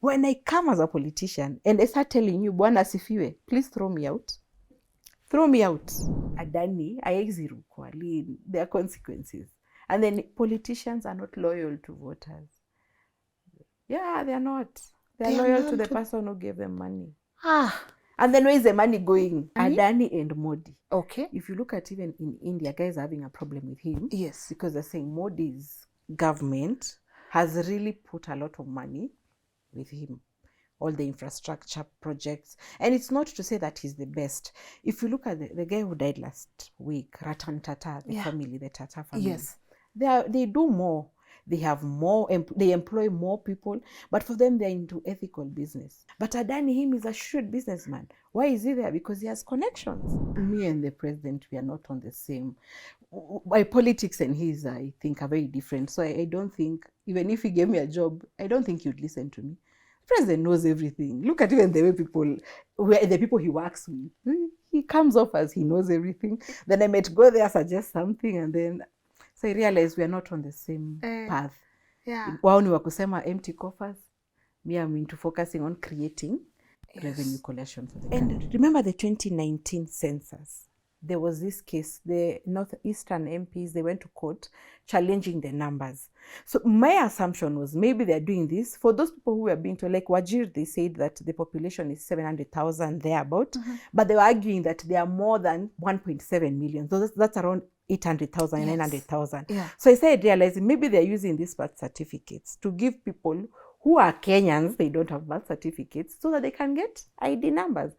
When I come as a politician and I start telling you, Bwana asifiwe, please throw me out. Throw me out. Adani, aexirukwa, Lynn, there are consequences. And then politicians are not loyal to voters. Yeah, they are not. They are loyal to the person who gave them money. And then where is the money going? Adani and Modi. Okay. If you look at even in India, guys are having a problem with him. Yes. Because they're saying Modi's government has really put a lot of money with him. All the infrastructure projects. And it's not to say that he's the best. If you look at the guy who died last week, Ratan Tata, the family, the Tata family. Yes. They do more. They have more, they employ more people, but for them, they're into ethical business. But Adani, him, is a shrewd businessman. Why is he there? Because he has connections. Me and the president, we are not on the same. My politics and his, I think, are very different. So I don't think, even if he gave me a job, I don't think he'd listen to me. The president knows everything. Look at even the way the people he works with. He comes off as he knows everything. Then I might go there, suggest something, and then... So I realized we are not on the same path. Yeah. Wao ni wakusema empty coffers. Me, I'm into focusing on creating revenue collection for the country. And remember the 2019 census. There was this case, the Northeastern MPs, they went to court challenging the numbers. So my assumption was maybe they're doing this for those people who were being told, like Wajir, they said that the population is 700,000 thereabout, but they were arguing that there are more than 1.7 million. So that's around 800,000, 900,000. Yeah. So I started realizing maybe they're using these birth certificates to give people who are Kenyans, they don't have birth certificates, so that they can get ID numbers.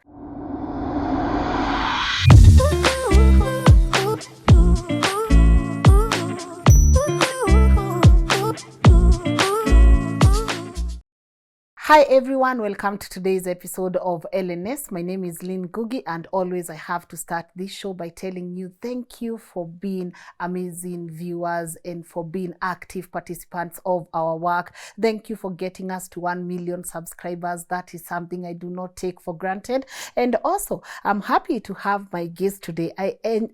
Hi everyone, welcome to today's episode of LNS. My name is Lynn Ngugi, and always I have to start this show by telling you thank you for being amazing viewers and for being active participants of our work. Thank you for getting us to 1 million subscribers. That is something I do not take for granted. And also, I'm happy to have my guest today.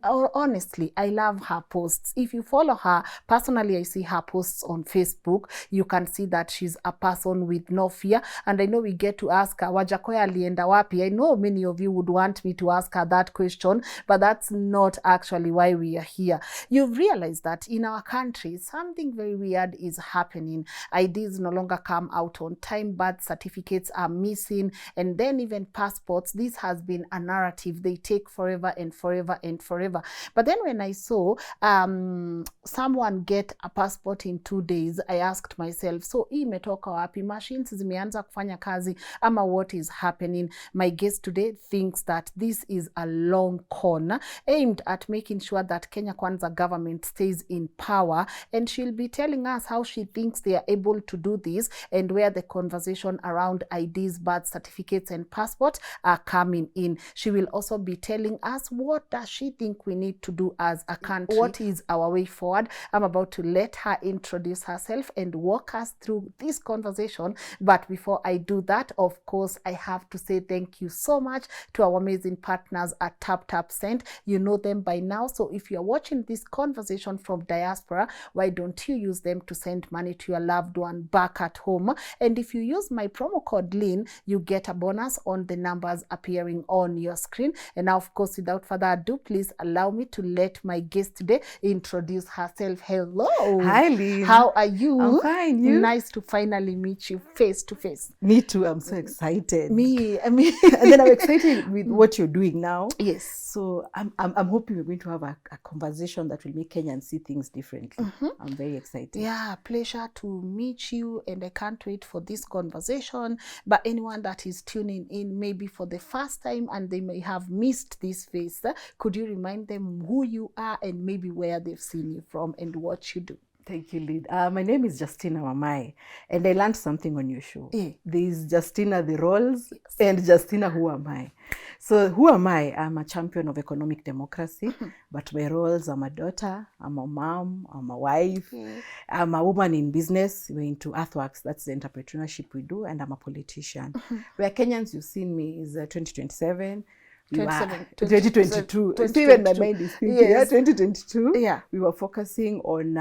Honestly, I love her posts. If you follow her, personally, I see her posts on Facebook. You can see that she's a person with no fear. And I know we get to ask her, Wajakoya alienda wapi? I know many of you would want me to ask her that question, but that's not actually why we are here. You've realized that in our country, something very weird is happening. IDs no longer come out on time, birth certificates are missing, and then even passports. This has been a narrative. They take forever and forever and forever. But then when I saw someone get a passport in 2 days, I asked myself, so imetoka wapi? Machines zimeanza kufanya kazi ama what is happening? My guest today thinks that this is a long con aimed at making sure that Kenya Kwanza government stays in power, and she'll be telling us how she thinks they are able to do this and where the conversation around IDs, birth certificates and passport are coming in. She will also be telling us what does she think we need to do as a country. What is our way forward? I'm about to let her introduce herself and walk us through this conversation. But before I do that, of course, I have to say thank you so much to our amazing partners at TapTapSend. You know them by now. So if you're watching this conversation from diaspora, why don't you use them to send money to your loved one back at home? And if you use my promo code Lynn, you get a bonus on the numbers appearing on your screen. And now, of course, without further ado, please allow me to let my guest today introduce herself. Hello. Hi, Lynn. How are you? I'm fine. You? Nice to finally meet you face to face. Me too. I'm so excited. I mean, and then I'm excited with what you're doing now. Yes. So I'm hoping we're going to have a conversation that will make Kenyans see things differently. I'm very excited. Yeah, pleasure to meet you, and I can't wait for this conversation. But anyone that is tuning in maybe for the first time and they may have missed this face, could you remind them who you are and maybe where they've seen you from and what you do? Thank you, Lynn. My name is Justina Wamai, and I learned something on your show. There's Justina the roles, and Justina who am I. So who am I? I'm a champion of economic democracy, but my roles, I'm a daughter, I'm a mom, I'm a wife, I'm a woman in business. We're into Earthworks, that's the entrepreneurship we do, and I'm a politician. Where Kenyans, you've seen me, is 2027. we were 2022. Still when my mind is thinking, Yes. 2022. Yeah. We were focusing on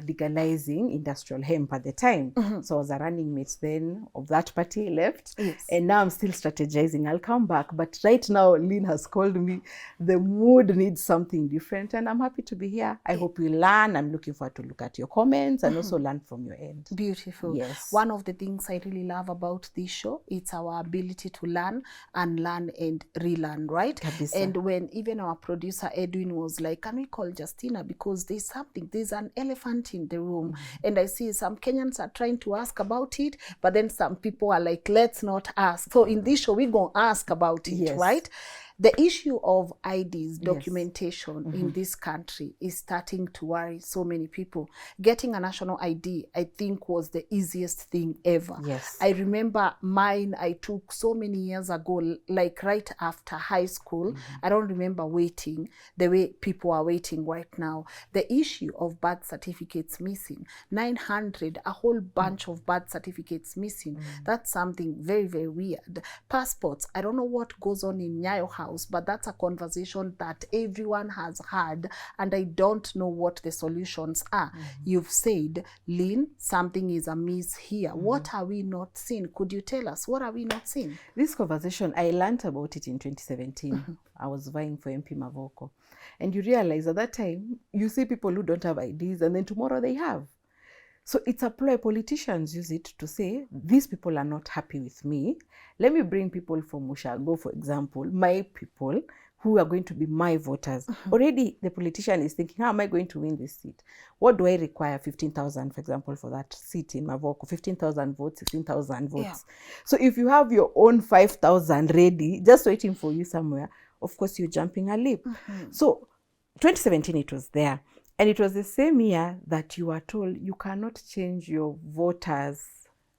legalizing industrial hemp at the time. So I was a running mate then of that party, left. Yes. And now I'm still strategizing. I'll come back. But right now, Lynn has called me. The mood needs something different. And I'm happy to be here. I hope you learn. I'm looking forward to look at your comments and also learn from your end. Beautiful. Yes. One of the things I really love about this show, it's our ability to learn and relearn, right? Kabisa. And when even our producer Edwin was like, can we call Justina, because there's an elephant in the room. And I see some Kenyans are trying to ask about it, but then some people are like, let's not ask. So in this show, we're going to ask about it, Yes. right? The issue of IDs, documentation in this country is starting to worry so many people. Getting a national ID, I think, was the easiest thing ever. Yes. I remember mine I took so many years ago, like right after high school. I don't remember waiting the way people are waiting right now. The issue of birth certificates missing, 900, a whole bunch of birth certificates missing. That's something very, very weird. Passports, I don't know what goes on in Nyayo House, but that's a conversation that everyone has had, and I don't know what the solutions are. You've said, Lynn, something is amiss here. What are we not seeing? Could you tell us, what are we not seeing? This conversation, I learned about it in 2017. I was vying for MP Mavoko. And you realize at that time, you see people who don't have IDs, and then tomorrow they have. So it's a ploy. Politicians use it to say, these people are not happy with me. Let me bring people from Mushago, for example, my people who are going to be my voters. Already the politician is thinking, how am I going to win this seat? What do I require? 15,000, for example, for that seat in Mavoko, 15,000 votes, 16,000 votes. Yeah. So if you have your own 5,000 ready, just waiting for you somewhere, of course you're jumping a leap. So 2017, it was there. And it was the same year that you were told you cannot change your voter's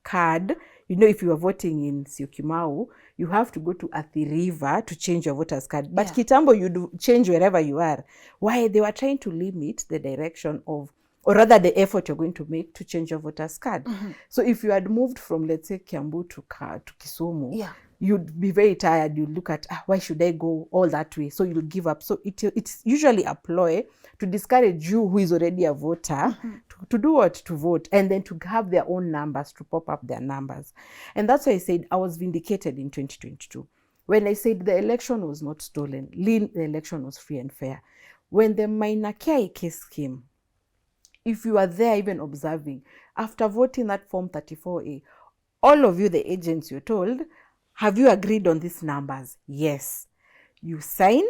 card. You know, if you are voting in Syokimau, you have to go to Athi River to change your voter's card. But Kitambo, you do change wherever you are. Why? They were trying to limit the direction of, or rather the effort you're going to make to change your voter's card. So if you had moved from, let's say, Kiambu to Kisumu, you'd be very tired. You look at, why should I go all that way? So you'll give up. So it's usually a ploy to discourage you, who is already a voter, to do what? To vote, and then to have their own numbers, to pop up their numbers. And that's why I said I was vindicated in 2022. When I said the election was not stolen, the election was free and fair. When the Maina Kiai case came, if you are there even observing, after voting that Form 34A, all of you, the agents, you're told, have you agreed on these numbers? Yes. You sign,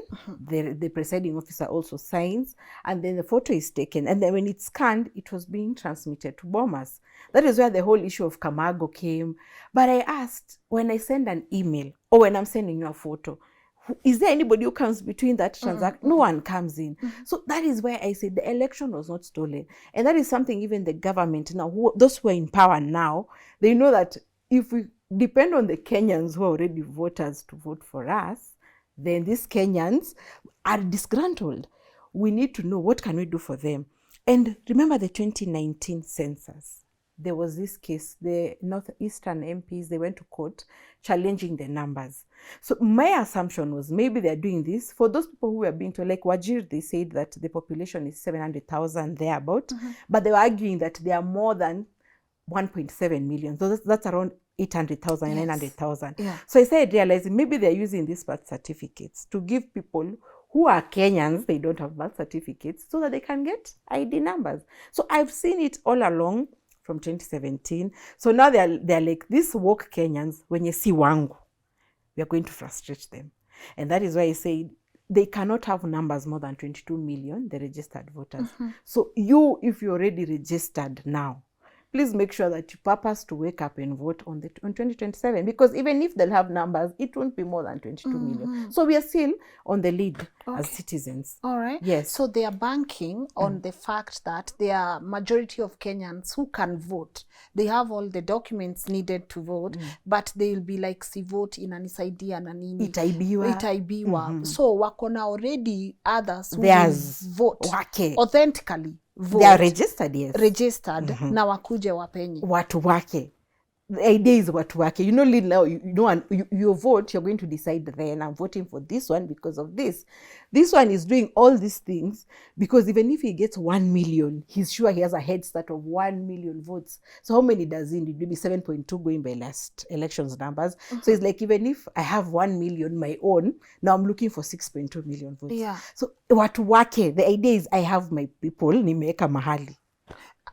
the presiding officer also signs, and then the photo is taken. And then when it's scanned, it was being transmitted to Bomas. That is where the whole issue of Kamago came. But I asked, when I send an email or when I'm sending you a photo, is there anybody who comes between that transaction? No one comes in. So that is why I said the election was not stolen. And that is something even the government now, those who are in power now, they know that if we depend on the Kenyans who are already voters to vote for us, then these Kenyans are disgruntled. We need to know what can we do for them. And remember the 2019 census. There was this case, the Northeastern MPs, they went to court challenging the numbers. So my assumption was maybe they're doing this for those people who were being told, like Wajir, they said that the population is 700,000 thereabout, but they were arguing that there are more than 1.7 million. So that's around 800,000, 900,000. So I started realizing maybe they're using these birth certificates to give people who are Kenyans, they don't have birth certificates, so that they can get ID numbers. So I've seen it all along from 2017. So now they're like, these woke Kenyans, when you see wangu, we are going to frustrate them. And that is why I say they cannot have numbers more than 22 million, the registered voters. So you, if you're already registered now, please make sure that you purpose to wake up and vote on 2027, because even if they'll have numbers, it won't be more than 22 million. So we are still on the lead as citizens. All right. Yes. So they are banking on the fact that there are majority of Kenyans who can vote. They have all the documents needed to vote, but they'll be like, si vote inanisaidia na nini. Itaibiwa. So wakona already others who will vote authentically. Vote. They are registered, yes. Registered, na wakuje wapenye. Watu wake. the idea is watu wake. You know, Lynn, now, your vote, you're going to decide then, I'm voting for this one because of this. This one is doing all these things because even if he gets 1 million, he's sure he has a head start of 1 million votes. So how many does he need? Maybe 7.2 going by last elections numbers. So it's like, even if I have 1 million my own, now I'm looking for 6.2 million votes. Yeah. So watu wake, the idea is I have my people, nimeweka mahali.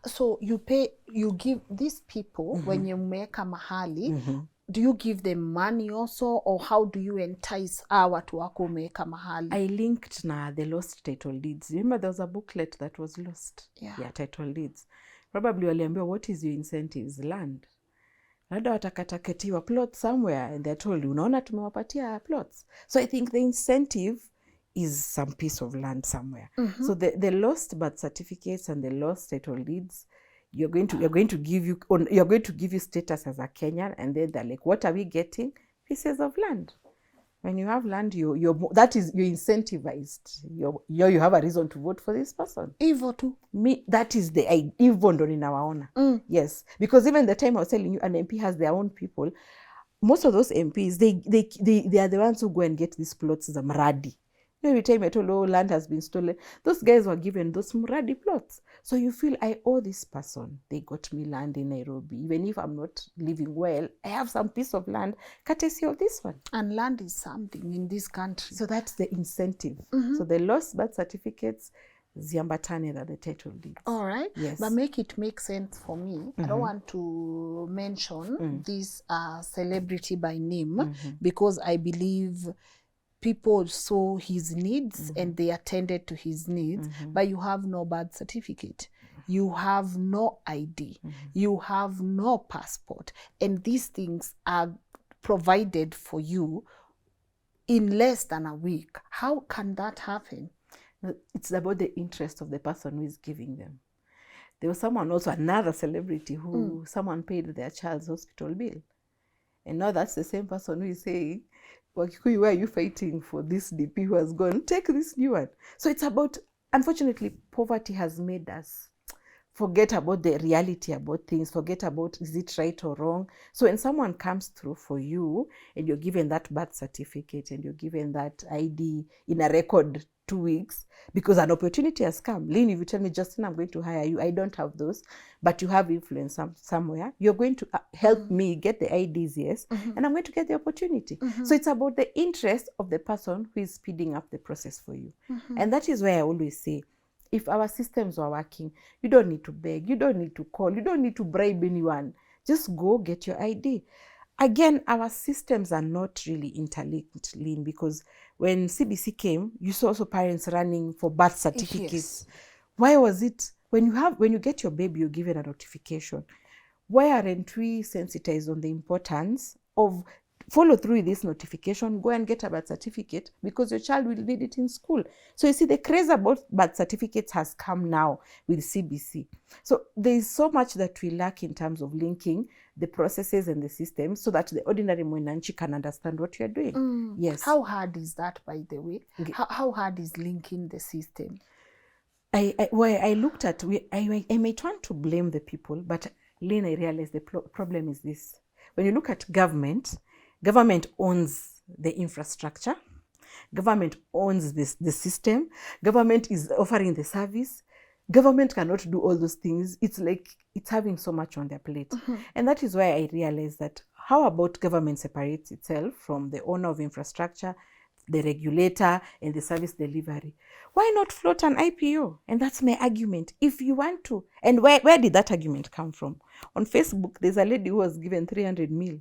So you give these people, when you make a mahali, do you give them money also, or how do you entice watu wako umeweka mahali? I linked na the lost title deeds. Remember there was a booklet that was lost? Yeah, title deeds. Probably waliambiwa, what is your incentives? Land. Labda watakataketiwa plot somewhere and they're told, unaona tumewapatia plots. So I think the incentive is some piece of land somewhere. So the lost birth certificates and the lost title deeds, you're going to give you status as a Kenyan, and then they're like, what are we getting? Pieces of land. When you have land, you're incentivized. You have a reason to vote for this person. Hivyo tu. That is the hivyo ndo ninawaona. Yes, because even the time I was telling you, an MP has their own people. Most of those MPs, they are the ones who go and get these plots as a mradi. Every time I told, oh, land has been stolen, those guys were given those muradi plots. So you feel, I owe this person. They got me land in Nairobi. Even if I'm not living well, I have some piece of land courtesy of this one. And land is something in this country. So that's the incentive. So the lost birth certificates, ziambatane that the title deeds. All right. Yes. But make it make sense for me. I don't want to mention this celebrity by name because I believe people saw his needs and they attended to his needs, but you have no birth certificate. You have no ID. You have no passport. And these things are provided for you in less than a week. How can that happen? It's about the interest of the person who is giving them. There was someone also, another celebrity, who someone paid their child's hospital bill. And now that's the same person who is saying, Wakikuyu, why are you fighting for this DP who has gone? Take this new one. So it's about, unfortunately, poverty has made us forget about the reality about things, forget about is it right or wrong. So when someone comes through for you and you're given that birth certificate and you're given that ID in a record 2 weeks, because an opportunity has come. Lynn, if you tell me, Justin, I'm going to hire you, I don't have those, but you have influence somewhere, you're going to help me get the IDs, yes, and I'm going to get the opportunity. So it's about the interest of the person who is speeding up the process for you. And that is why I always say, if our systems are working, you don't need to beg, you don't need to call, you don't need to bribe anyone. Just go get your ID. Again, our systems are not really interlinked, Lynn, because when CBC came, you saw also parents running for birth certificates. Yes. Why was it, when you get your baby, you're given a notification? Why aren't we sensitized on the importance of follow through with this notification, go and get a birth certificate because your child will need it in school. So you see, the craze about birth certificates has come now with CBC. So there is so much that we lack in terms of linking the processes and the systems so that the ordinary mwananchi can understand what you're doing. Yes. How hard is that, by the way? Okay. How hard is linking the system? I looked at, I might want to blame the people, but Lynn, I realized the problem is this. When you look at government owns the infrastructure. Government owns the system. Government is offering the service. Government cannot do all those things. It's like it's having so much on their plate. And that is why I realized that how about government separates itself from the owner of infrastructure, the regulator, and the service delivery? Why not float an IPO? And that's my argument. If you want to. And where did that argument come from? On Facebook, there's a lady who was given 300 mil.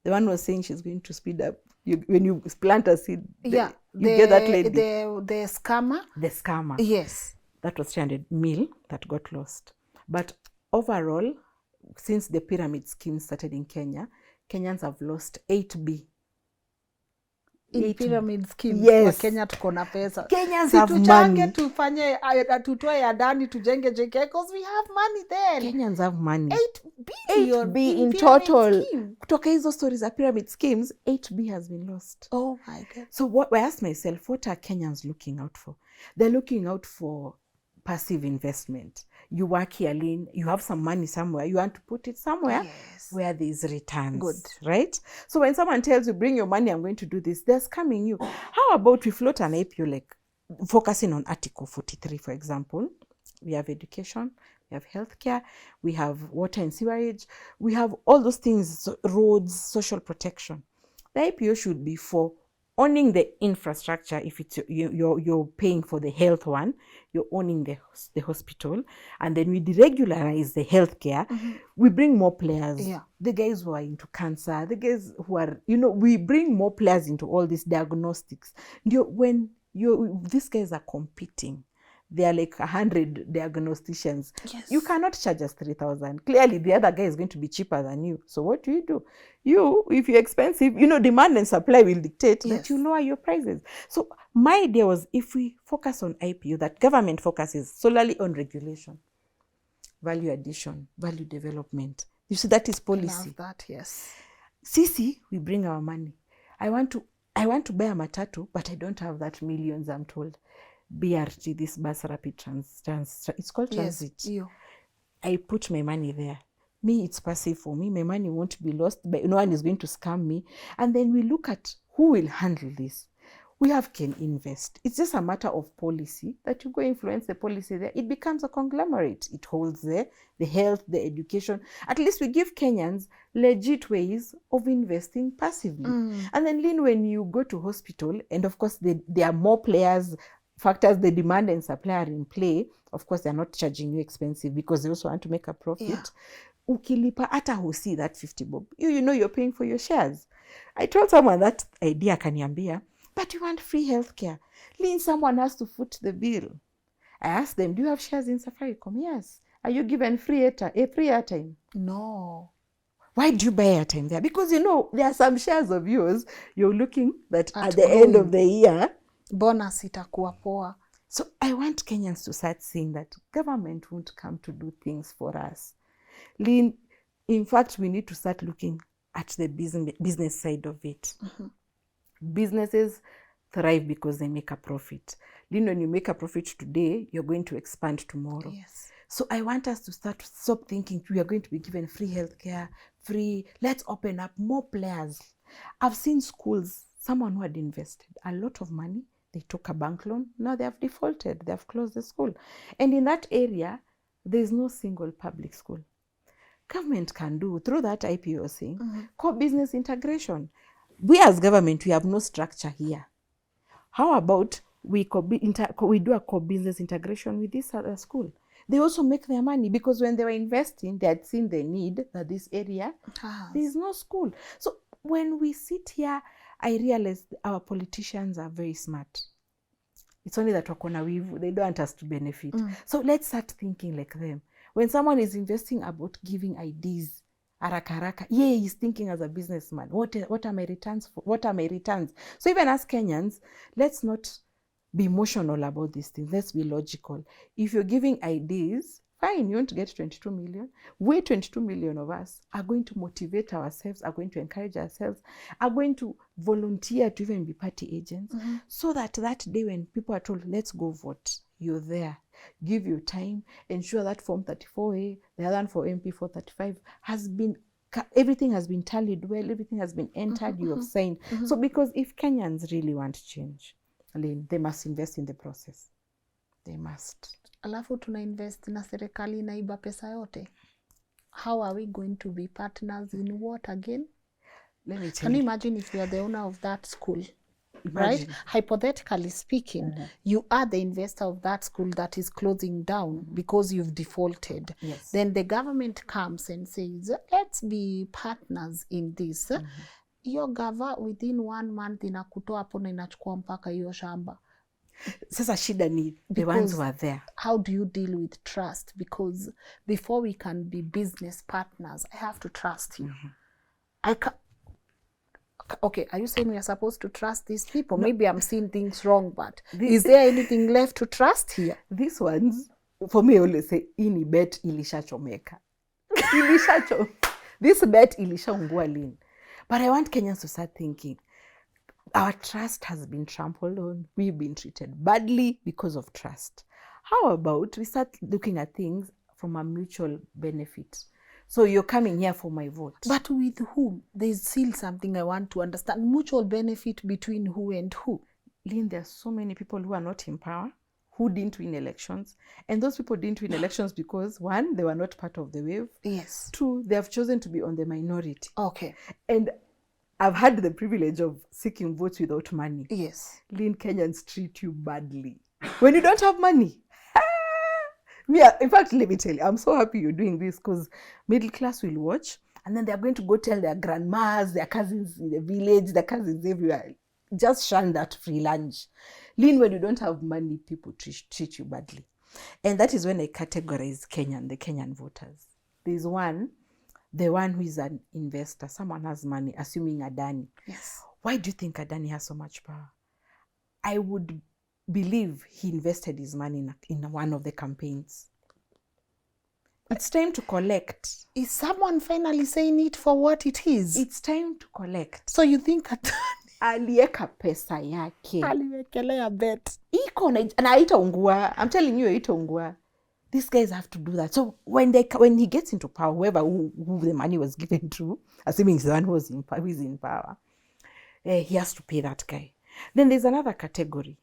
The one was saying she's going to speed up. When you plant a seed, you get that lady. The scammer? The scammer. Yes. That was 300 mil that got lost. But overall, since the pyramid scheme started in Kenya, Kenyans have lost 8B. In pyramid scheme, yes. Kenya tuko na pesa. Kenyans have money. Tufanye tutoe Adani tujenge JK because we have money then. Kenyans have money. 8B in total. Kutoka hizo stories za pyramid schemes, 8B has been lost. Oh my God. So I asked myself, what are Kenyans looking out for? They're looking out for passive investment. You work here, Lynn, you have some money somewhere, you want to put it somewhere where there's returns. Good. Right? So when someone tells you, bring your money, I'm going to do this, they're scamming you. How about we float an IPO, like focusing on Article 43, for example? We have education, we have healthcare, we have water and sewerage, we have all those things, roads, social protection. The IPO should be for owning the infrastructure. If it's you're paying for the health one, you're owning the hospital, and then we deregularize the healthcare. We bring more players. The guys who are into cancer, the guys who are, we bring more players into all these diagnostics. When these guys are competing, they are like 100 diagnosticians. You cannot charge us 3,000. Clearly, the other guy is going to be cheaper than you. So what do? If you're expensive, demand and supply will dictate that you lower your prices. So my idea was, if we focus on IPO, that government focuses solely on regulation, value addition, value development. You see, that is policy. I love that, yes. Sisi, we bring our money. I want to buy a matatu, but I don't have that millions, I'm told. BRT, this bus rapid it's called transit. Yes, I put my money there. Me, it's passive for me. My money won't be lost, but no one is going to scam me. And then we look at who will handle this. We can invest. It's just a matter of policy, that you go influence the policy there. It becomes a conglomerate. It holds the health, the education. At least we give Kenyans legit ways of investing passively. And then, Lynn, when you go to hospital, and of course there are more factors, the demand and supply are in play. Of course, they're not charging you expensive because they also want to make a profit. Ukilipa ata husi that 50 bob. You're paying for your shares. I told someone that idea kaniambia, but you want free healthcare. Lynn, someone has to foot the bill. I asked them, do you have shares in Safaricom? Yes. Are you given free airtime? No. Why do you buy airtime there? Because there are some shares of yours you're looking that at the end of the year, bonus itakuwa poa. So I want Kenyans to start seeing that government won't come to do things for us. Lynn, in fact, we need to start looking at the business side of it. Businesses thrive because they make a profit. Lynn, when you make a profit today, you're going to expand tomorrow. So I want us to stop thinking we are going to be given free healthcare, let's open up more players. I've seen schools, someone who had invested a lot of money, they took a bank loan, now they have defaulted, they have closed the school. And in that area, there is no single public school. Government can do, through that IPO thing, core business integration. We as government, we have no structure here. How about we do a core business integration with this other school? They also make their money, because when they were investing, they had seen the need that this area, there is no school. So when we sit here, I realize our politicians are very smart. It's only that wakona wivu, they don't want us to benefit. So let's start thinking like them. When someone is investing about giving ideas, haraka, he's thinking as a businessman. What are my returns? What are my returns? So even as Kenyans, let's not be emotional about these things. Let's be logical. If you're giving ideas, fine, you want to get 22 million. We 22 million of us are going to motivate ourselves, are going to encourage ourselves, are going to volunteer to even be party agents, so that day when people are told, let's go vote, you're there. Give you time, ensure that Form 34A, the other one for MP 435, everything has been tallied well, everything has been entered, you have signed. So because if Kenyans really want change, Lynn, they must invest in the process. They must. Alafu tuna invest na serikali inaiba pesa yote. How are we going to be partners in what again? Let me tell Can you imagine if you are the owner of that school? Right? Hypothetically speaking, you are the investor of that school that is closing down because you've defaulted. Then the government comes and says, let's be partners in this. Your gava within 1 month inakutoa hapo na inachukua mpaka hiyo shamba. Sasa shida ni the ones who are there. How do you deal with trust? Because before we can be business partners, I have to trust you. Okay, are you saying we are supposed to trust these people? No. Maybe I'm seeing things wrong, but is there anything left to trust here? These ones, for me, I always say, ini bet ilishachomeka. This bet ilishaungua Lynn. But I want Kenyans to start thinking, our trust has been trampled on. We've been treated badly because of trust. How about we start looking at things from a mutual benefit. So you're coming here for my vote. But with whom? There's still something I want to understand. Mutual benefit between who and who? Lynn, there are so many people who are not in power, who didn't win elections. And those people didn't win elections because, one, they were not part of the wave. Yes. Two, they have chosen to be on the minority. Okay. And I've had the privilege of seeking votes without money. Yes. Lynn, Kenyans treat you badly. When you don't have money. In fact, let me tell you, I'm so happy you're doing this because middle class will watch and then they're going to go tell their grandmas, their cousins in the village, their cousins everywhere. Just shun that free lunch. Lynn, when you don't have money, people treat you badly. And that is when I categorize the Kenyan voters. There's the one who is an investor. Someone has money, assuming Adani. Yes. Why do you think Adani has so much power? I would believe he invested his money in one of the campaigns. It's time to collect. Is someone finally saying it for what it is? It's time to collect. So you think aliweka pesa yake. Aliwekelea bet. Iko na itaungua. I'm telling you, itaungua. These guys have to do that. So when he gets into power, whoever who the money was given to, assuming he's the one who is in power, he has to pay that guy. Then there's another category.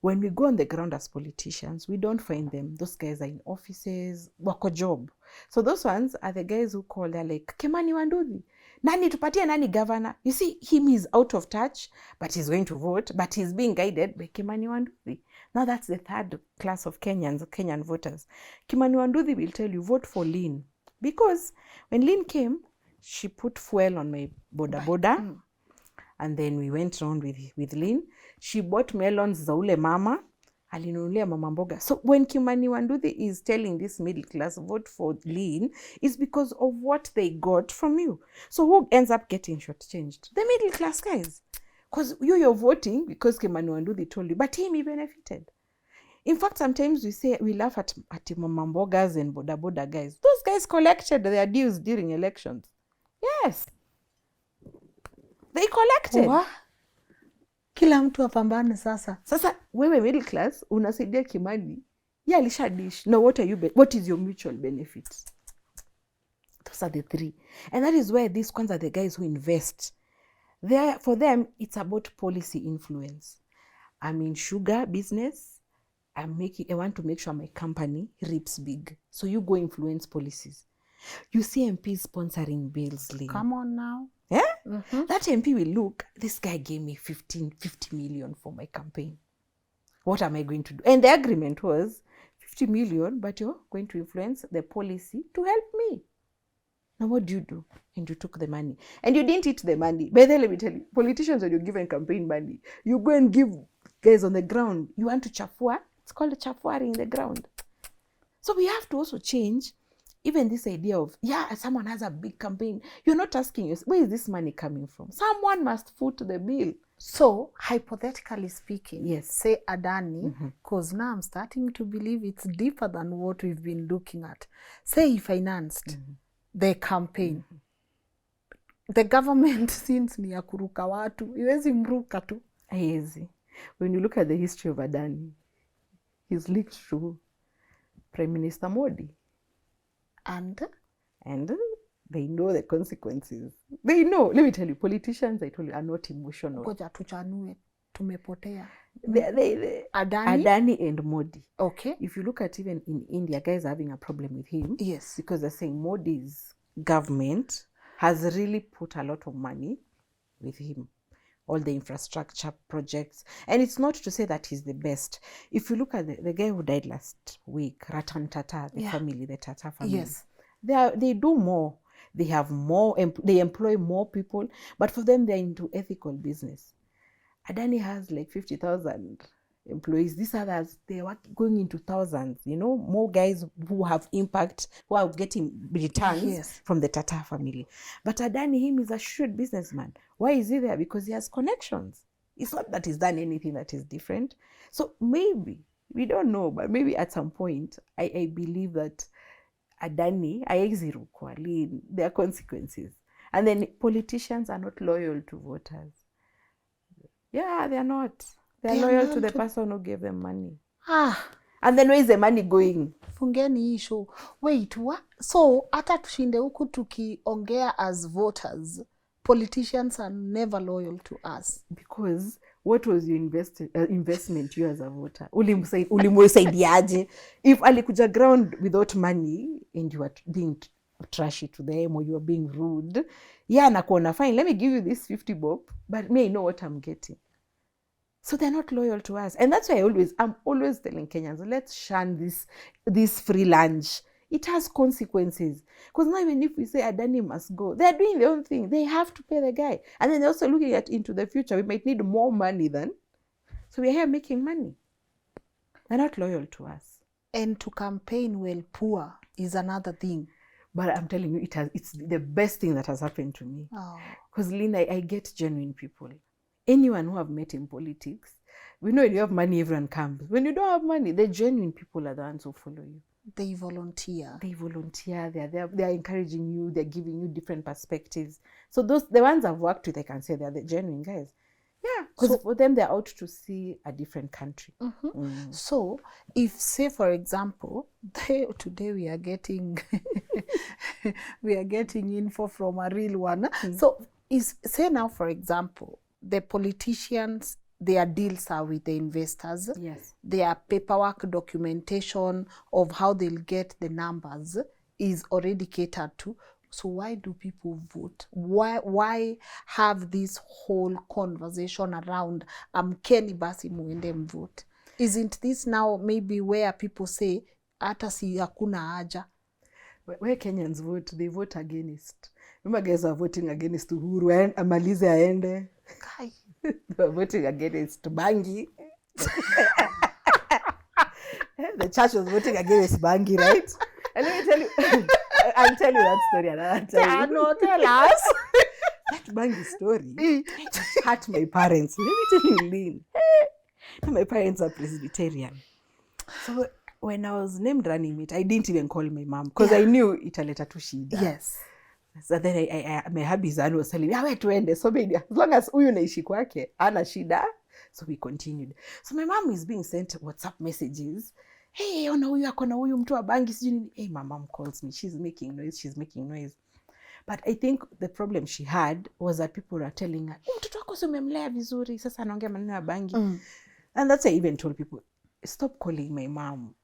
When we go on the ground as politicians, we don't find them. Those guys are in offices, wako job. So those ones are the guys who call, they're like, Kimani Wanduthi, nani tupatie nani governor? You see, him is out of touch, but he's going to vote, but he's being guided by Kimani Wanduthi. Now that's the third class of Kenyan voters. Kimani Wanduthi will tell you, vote for Lynn. Because when Lynn came, she put fuel on my boda. And then we went around with Lynn. She bought melons za ule mama. Alinunulia mama mboga. So when Kimani Wanduthi is telling this middle class, vote for Lynn, it's because of what they got from you. So who ends up getting shortchanged? The middle class guys. Because you're voting because Kimani Wanduthi told you, but him, he benefited. In fact, sometimes we laugh at mama mbogas and boda guys. Those guys collected their dues during elections. Yes. They collected. What? Kila mtu apambane sasa. Sasa wewe middle class unasaidia Kimani. Yeah, alisha dish. Now what is your mutual benefit? Those are the three. And that is where these ones are the guys who invest. For them, it's about policy influence. I'm in sugar business. I want to make sure my company reaps big. So you go influence policies. You see MPs sponsoring bills, Lynn. Come on now. Yeah? Mm-hmm. That MP will look, this guy gave me 50 million for my campaign. What am I going to do? And the agreement was 50 million, but you're going to influence the policy to help me. Now what do? And you took the money. And you didn't eat the money. By the way, let me tell you, politicians, when you're given campaign money, you go and give guys on the ground. You want to chafua? It's called a chafuari in the ground. So we have to also change even this idea of, someone has a big campaign. You're not asking yourself, where is this money coming from? Someone must foot the bill. So, hypothetically speaking, yes, say Adani, because now I'm starting to believe it's deeper than what we've been looking at. Say he financed the campaign. The government since ni ya kuruka watu, iwezi mruka tu. Haiwezi. When you look at the history of Adani, he's linked to Prime Minister Modi. And they know the consequences. They know. Let me tell you, politicians, I told you, are not emotional. Koja tuchanue, tumepotea. Adani and Modi. Okay. If you look at even in India, guys are having a problem with him. Yes. Because they're saying Modi's government has really put a lot of money with him. All the infrastructure projects. And it's not to say that he's the best. If you look at the guy who died last week, Ratan Tata, the family, the Tata family. Yes. They do more. They have more, they employ more people. But for them, they're into ethical business. Adani has like 50,000 employees. These others, they are going into thousands, more guys who have impact, who are getting returns from the Tata family. But Adani, him, is a shrewd businessman. Why is he there? Because he has connections. It's not that he's done anything that is different. So maybe, we don't know, but maybe at some point, I believe that Adani, there are consequences. And then politicians are not loyal to voters. Yeah, they are not. They're loyal to the person who gave them money. And then where is the money going? Fungeni hii show. Wait, what? So, hata tushinde huku tukiongea as voters, politicians are never loyal to us. Because what was your investment you as a voter? Ulimsaidiaje? If alikuja ground without money and you are being trashy to them or you are being rude, yeah, nakuona, fine, let me give you this 50 bob, but may I know what I'm getting. So they're not loyal to us. And that's why I'm always telling Kenyans, let's shun this free lunch. It has consequences. Because now even if we say Adani must go, they're doing their own thing. They have to pay the guy. And then they're also looking into the future. We might need more money then. So we're here making money. They're not loyal to us. And to campaign while poor is another thing. But I'm telling you, it's the best thing that has happened to me. Because Lynn, I get genuine people. Anyone who I've met in politics, we know when you have money, everyone comes. When you don't have money, the genuine people are the ones who follow you. They volunteer. They're encouraging you. They're giving you different perspectives. So the ones I've worked with, I can say they're the genuine guys. Yeah, because for them, they're out to see a different country. So, if, say, for example, today we are getting info from a real one. So, say now, for example, the politicians, their deals are with the investors. Yes. Their paperwork documentation of how they'll get the numbers is already catered to. So why do people vote? Why have this whole conversation around Kenny basi muende mvote? Isn't this now maybe where people say hata si hakuna haja? Where Kenyans vote, they vote against. Remember guys are voting against Uhuru and amalize aende. They were voting against Bangi. The church was voting against Bangi, right? And let me tell you, I'll tell you that story another time. No, tell us. That Bangi story hurt my parents. Let me tell you, Lynn. My parents are Presbyterian. So when I was named running mate, I didn't even call my mom because I knew italeta tu shida. Yes. So then my hubby's son was telling me, where to end? So as long as huyu naishi kwake, ana shida. So we continued. So my mom is being sent WhatsApp messages. Hey, ona huyu akona huyu mtu wa bangi sijui. Hey, my mom calls me. She's making noise. But I think the problem she had was that people were telling her, mtoto wako si umemlea vizuri, sasa anaongea maneno ya bangi. And that's why I even told people, stop calling my mom.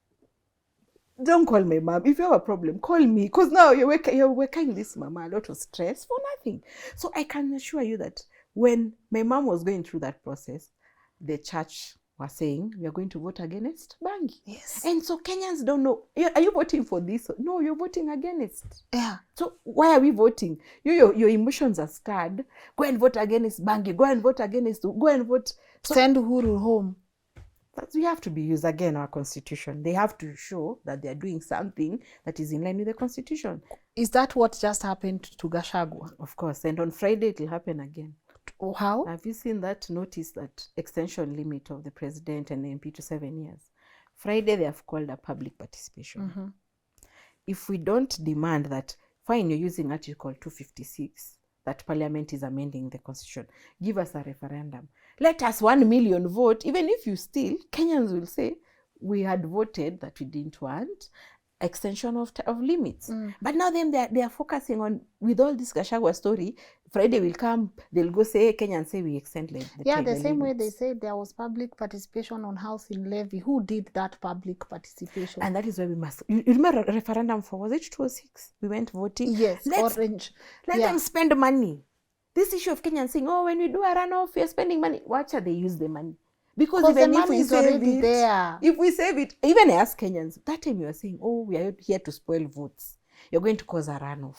Don't call my mom. If you have a problem, call me. Because now you're working this mama a lot of stress for nothing. So I can assure you that when my mom was going through that process, the church was saying, we are going to vote against Bangi. Yes. And so Kenyans don't know, are you voting for this? No, you're voting against. Yeah. So why are we voting? Your emotions are scared. Go and vote against Bangi. Go and vote against. Go and vote. So, send Uhuru home. But we have to be used again our constitution. They have to show that they are doing something that is in line with the constitution. Is that what just happened to Gachagua? Of course. And on Friday it will happen again. Oh, how? Have you seen that notice, that extension limit of the president and the MP to 7 years? Friday they have called a public participation. If we don't demand that, fine, you're using Article 256, that Parliament is amending the constitution, give us a referendum. Let us 1 million vote. Even if you steal, Kenyans will say, we had voted that we didn't want extension of limits. But now they are focusing on, with all this Gachagua story, Friday will come, they'll go say, Kenyans say we extend the same limits. way they said there was public participation on housing levy. Who did that public participation? And that is why we must, you remember referendum for, was it 206? We went voting. Yes, orange. Let them spend money. This issue of Kenyans saying, oh, when we do a runoff, we are spending money. Watch how they use the money. Because even the money is already there. If we save it, even I ask Kenyans, that time you are saying, oh, we are here to spoil votes. You're going to cause a runoff.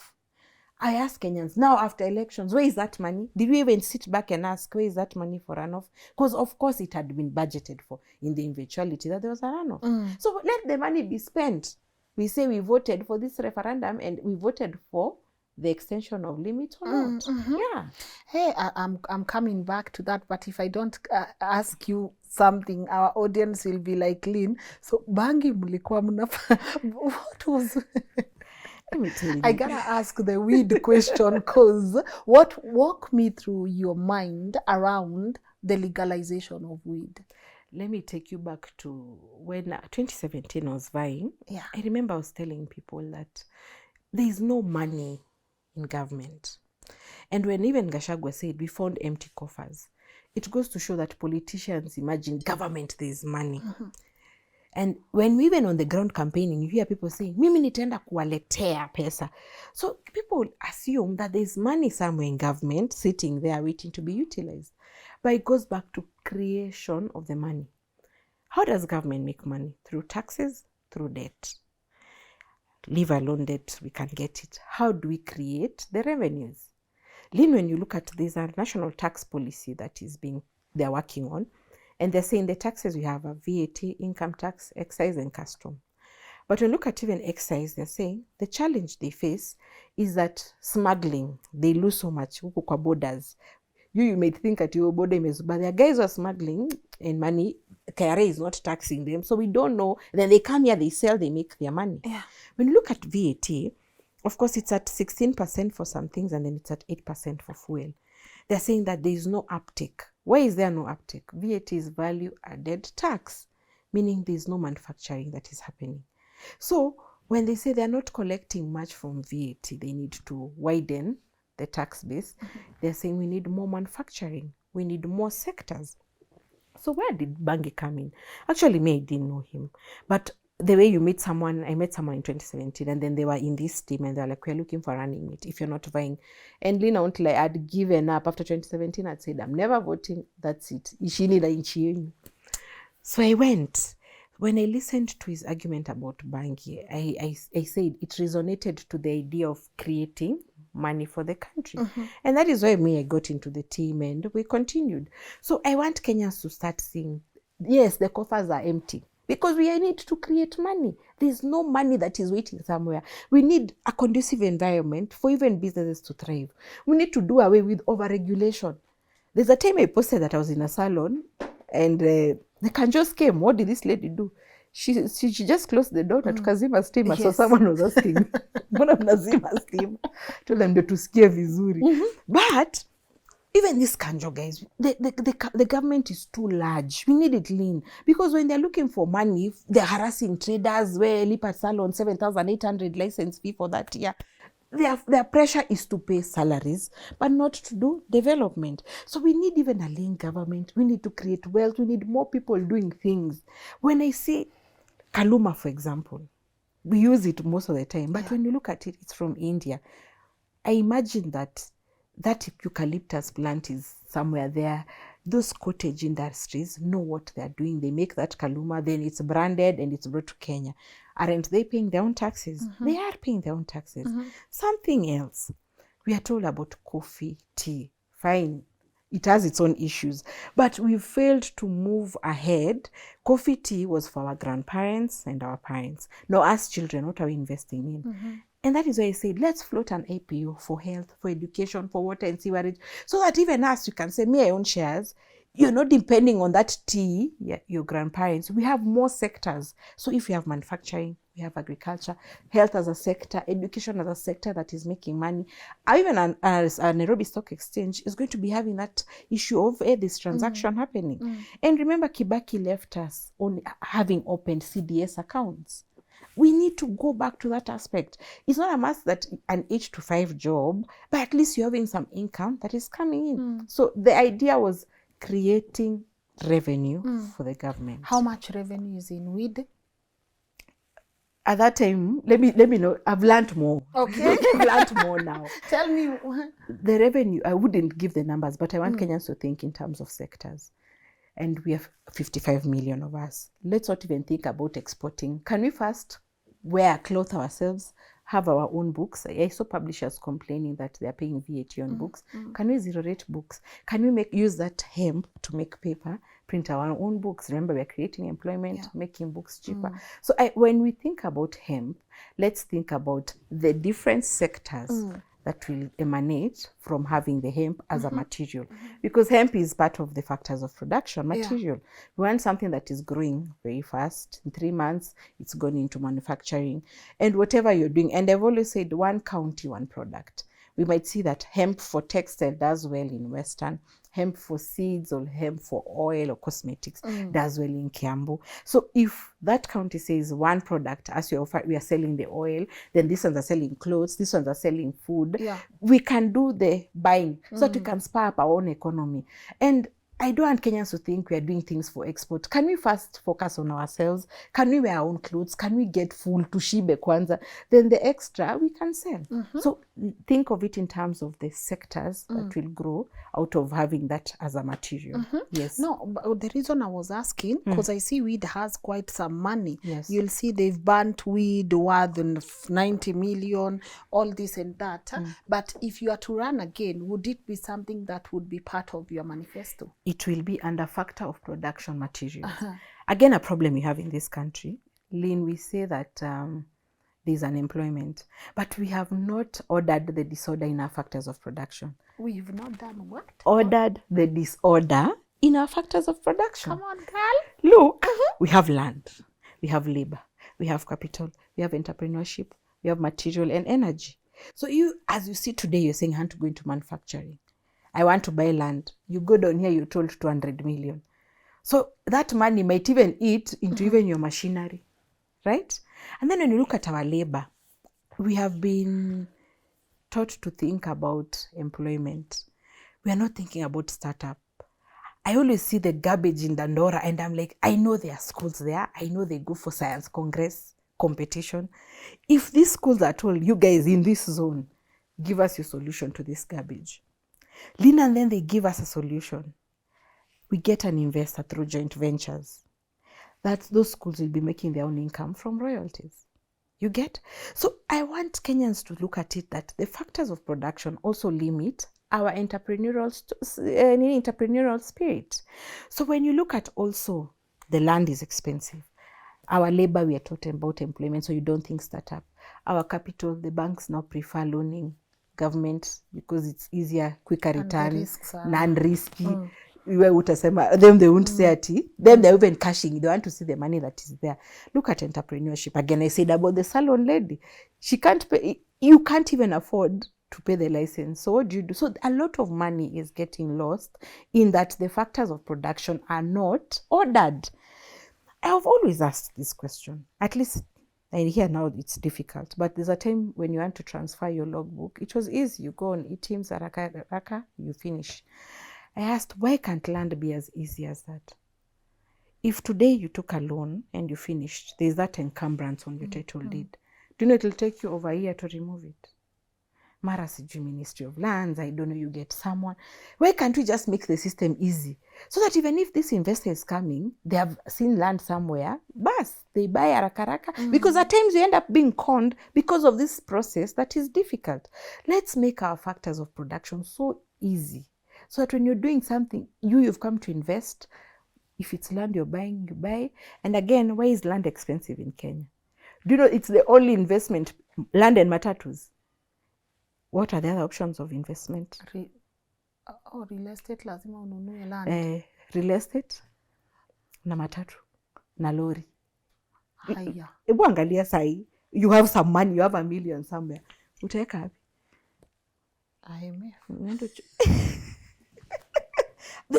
I ask Kenyans, now after elections, where is that money? Did we even sit back and ask, where is that money for runoff? Because of course it had been budgeted for in the eventuality that there was a runoff. So let the money be spent. We say we voted for this referendum and we voted for the extension of limit or not. Yeah. Hey, I'm coming back to that, but if I don't ask you something, our audience will be like, Lynn, so Bangi mulikuwa mnafa. What was... Let me tell you. I gotta ask the weed question, because walk me through your mind around the legalization of weed. let me take you back to when 2017 I was vying. Yeah. I remember I was telling people that there is no money in government. And when even Gachagua said we found empty coffers, it goes to show that politicians imagine government there is money. And when we went on the ground campaigning, you hear people saying, mimi nitaenda kuwaletea pesa. So people assume that there's money somewhere in government sitting there waiting to be utilized. But it goes back to creation of the money. How does government make money? Through taxes, through debt. Leave alone debt, we can get it. How do we create the revenues? Lynn, when you look at this national tax policy that they're working on, and they're saying the taxes we have are VAT, income tax, excise, and custom. But when you look at even excise, they're saying the challenge they face is that smuggling, they lose so much huku kwa borders. You may think at your border imezuba, but there are guys who are smuggling and money, KRA is not taxing them, so we don't know. Then they come here, they sell, they make their money. Yeah. When you look at VAT, of course, it's at 16% for some things, and then it's at 8% for fuel. They're saying that there is no uptake. Why is there no uptake? VAT is value added tax, meaning there is no manufacturing that is happening. So when they say they're not collecting much from VAT, they need to widen the tax base. They're saying we need more manufacturing. We need more sectors. So where did Bangi come in? Actually, me, I didn't know him. But the way you meet someone, I met someone in 2017, and then they were in this team, and they're like, we're looking for running mate if you're not vying. And Lina, until I had given up after 2017, I'd said, I'm never voting. That's it. So I went. When I listened to his argument about Bangi, I said it resonated to the idea of creating money for the country. And that is why I got into the team, and we continued. So I want Kenyans to start seeing, yes, the coffers are empty, because we need to create money. There's no money that is waiting somewhere. We need a conducive environment for even businesses to thrive. We need to do away with over-regulation. There's a time I posted that I was in a salon, and the Kanjos came. What did this lady do? She just closed the door na tukazima steam. Yes. So someone was asking, mbona mnazima steam? Told them to tusikie vizuri. But even this Kanjo guys, the government is too large. We need it lean. Because when they're looking for money, they're harassing traders, where Lipa Salon, 7,800 license fee for that year. Their pressure is to pay salaries, but not to do development. So we need even a lean government. We need to create wealth. We need more people doing things. When I say Kaluma, for example, we use it most of the time. But when you look at it, it's from India. I imagine that eucalyptus plant is somewhere there. Those cottage industries know what they're doing. They make that Kaluma, then it's branded and it's brought to Kenya. Aren't they paying their own taxes? They are paying their own taxes. Something else. We are told about coffee, tea. Fine. It has its own issues. But we failed to move ahead. Coffee, tea was for our grandparents and our parents. Now, as children, what are we investing in? And that is why I said, let's float an IPO for health, for education, for water and sewerage, so that even us, you can say, me, I own shares. You're not depending on that tea, your grandparents. We have more sectors. So if you have manufacturing, we have agriculture, health as a sector, education as a sector that is making money. Even as a Nairobi Stock Exchange is going to be having that issue of this transaction happening. And remember, Kibaki left us only having opened CDS accounts. We need to go back to that aspect. It's not a must that an 8 to 5 job, but at least you're having some income that is coming in. So the idea was creating revenue for the government. How much revenue is in weed? At that time, let me know. I've learned more. Okay. I've learned more now. Tell me. The revenue, I wouldn't give the numbers, but I want Kenyans to think in terms of sectors. And we have 55 million of us. Let's not even think about exporting. Can we first wear clothes ourselves, have our own books? I saw publishers complaining that they are paying VAT on books. Can we zero rate books? Can we use that hemp to make paper, print our own books? Remember, we're creating employment, making books cheaper. So when we think about hemp, let's think about the different sectors that will emanate from having the hemp as a material. Because hemp is part of the factors of production, material. We want something that is growing very fast. In 3 months, it's gone into manufacturing. And whatever you're doing, and I've always said, one county, one product. We might see that hemp for textile does well in Western, hemp for seeds or hemp for oil or cosmetics does well in Kiambu. So if that county says one product, as we are selling the oil, then these ones are selling clothes, these ones are selling food, we can do the buying so that we can spur up our own economy. And I don't want Kenyans to think we are doing things for export. Can we first focus on ourselves? Can we wear our own clothes? Can we get full to shibe kwanza? Then the extra we can sell. So think of it in terms of the sectors that will grow out of having that as a material. Yes. No, but the reason I was asking, because I see weed has quite some money. Yes. You'll see they've burnt weed worth 90 million, all this and that. But if you are to run again, would it be something that would be part of your manifesto? It will be under factor of production materials. Again, a problem we have in this country, Lynn, we say that there's unemployment, but we have not ordered the disorder in our factors of production. We've not done what? Ordered the disorder in our factors of production. Come on, girl. Look, we have land, we have labor, we have capital, we have entrepreneurship, we have material and energy. So you, as you see today, you're saying I want to go into manufacturing. I want to buy land. You go down here, you're told 200 million. So that money might even eat into even your machinery, right? And then when you look at our labor, we have been taught to think about employment. We are not thinking about startup. I always see the garbage in Dandora and I'm like, I know there are schools there. I know they go for science congress competition. If these schools are told, you guys in this zone, give us your solution to this garbage. Lynn, and then they give us a solution. We get an investor through joint ventures. Those schools will be making their own income from royalties. You get? So I want Kenyans to look at it that the factors of production also limit our entrepreneurial spirit. So when you look at also the land is expensive. Our labor, we are taught about employment, so you don't think startup. Our capital, the banks now prefer loaning government because it's easier, quicker return, non-risky. Them they won't say ati. Them they're even cashing. They want to see the money that is there. Look at entrepreneurship. Again, I said about the salon lady. She can't pay. You can't even afford to pay the license. So what do you do? So a lot of money is getting lost in that the factors of production are not ordered. I have always asked this question. At least and here now it's difficult, but there's a time when you want to transfer your logbook. It was easy. You go on eTeams, Raka, you finish. I asked, why can't land be as easy as that? If today you took a loan and you finished, there's that encumbrance on your title deed. Do you know it'll take you over a year to remove it? Mara sijui Ministry of Lands, I don't know, you get someone. Why can't we just make the system easy? So that even if this investor is coming, they have seen land somewhere, bas, they buy arakaraka. Because at times you end up being conned because of this process that is difficult. Let's make our factors of production so easy. So that when you're doing something, you've come to invest. If it's land you're buying, you buy. And again, why is land expensive in Kenya? Do you know it's the only investment, land and matatus? What are the other options of investment? Real estate lazima ununue land. Real estate na matatu na lori. Haya. Ebu angalia sahi, you have some money, you have $1 million somewhere. Utaweka wapi? IMF.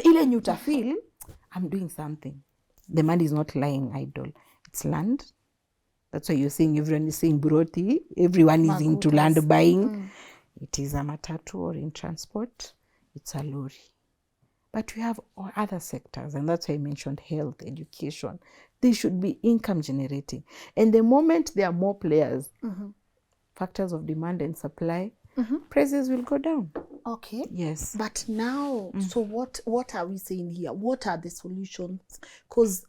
Ile you feel, I'm doing something. The money is not lying idle. It's land. That's why you're seeing everyone is saying Buroti. Everyone is into land buying. It is a matatu or in transport. It's a lorry. But we have other sectors, and that's why I mentioned health, education. They should be income generating. And the moment there are more players, factors of demand and supply, prices will go down. Okay. Yes. But now, so what are we saying here? What are the solutions? Because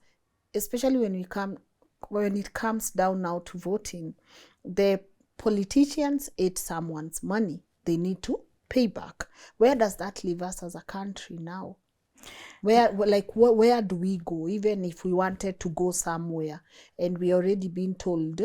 especially when it comes down now to voting, the politicians ate someone's money. They need to pay back. Where does that leave us as a country now? Where do we go? Even if we wanted to go somewhere and we already been told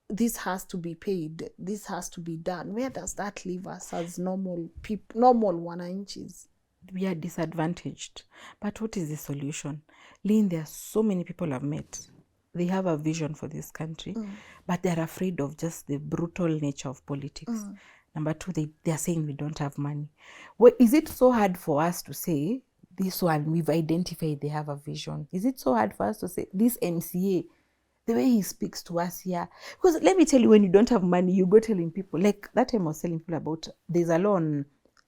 this has to be paid, this has to be done. Where does that leave us as normal people, normal wananchis? We are disadvantaged. But what is the solution? Lynn, there are so many people I've met. They have a vision for this country, but they're afraid of just the brutal nature of politics. Number two, they are saying we don't have money. Well, is it so hard for us to say this one, we've identified they have a vision? Is it so hard for us to say this MCA, the way he speaks to us here? Because let me tell you, when you don't have money, you go telling people, like that time I was telling people about, there's a law on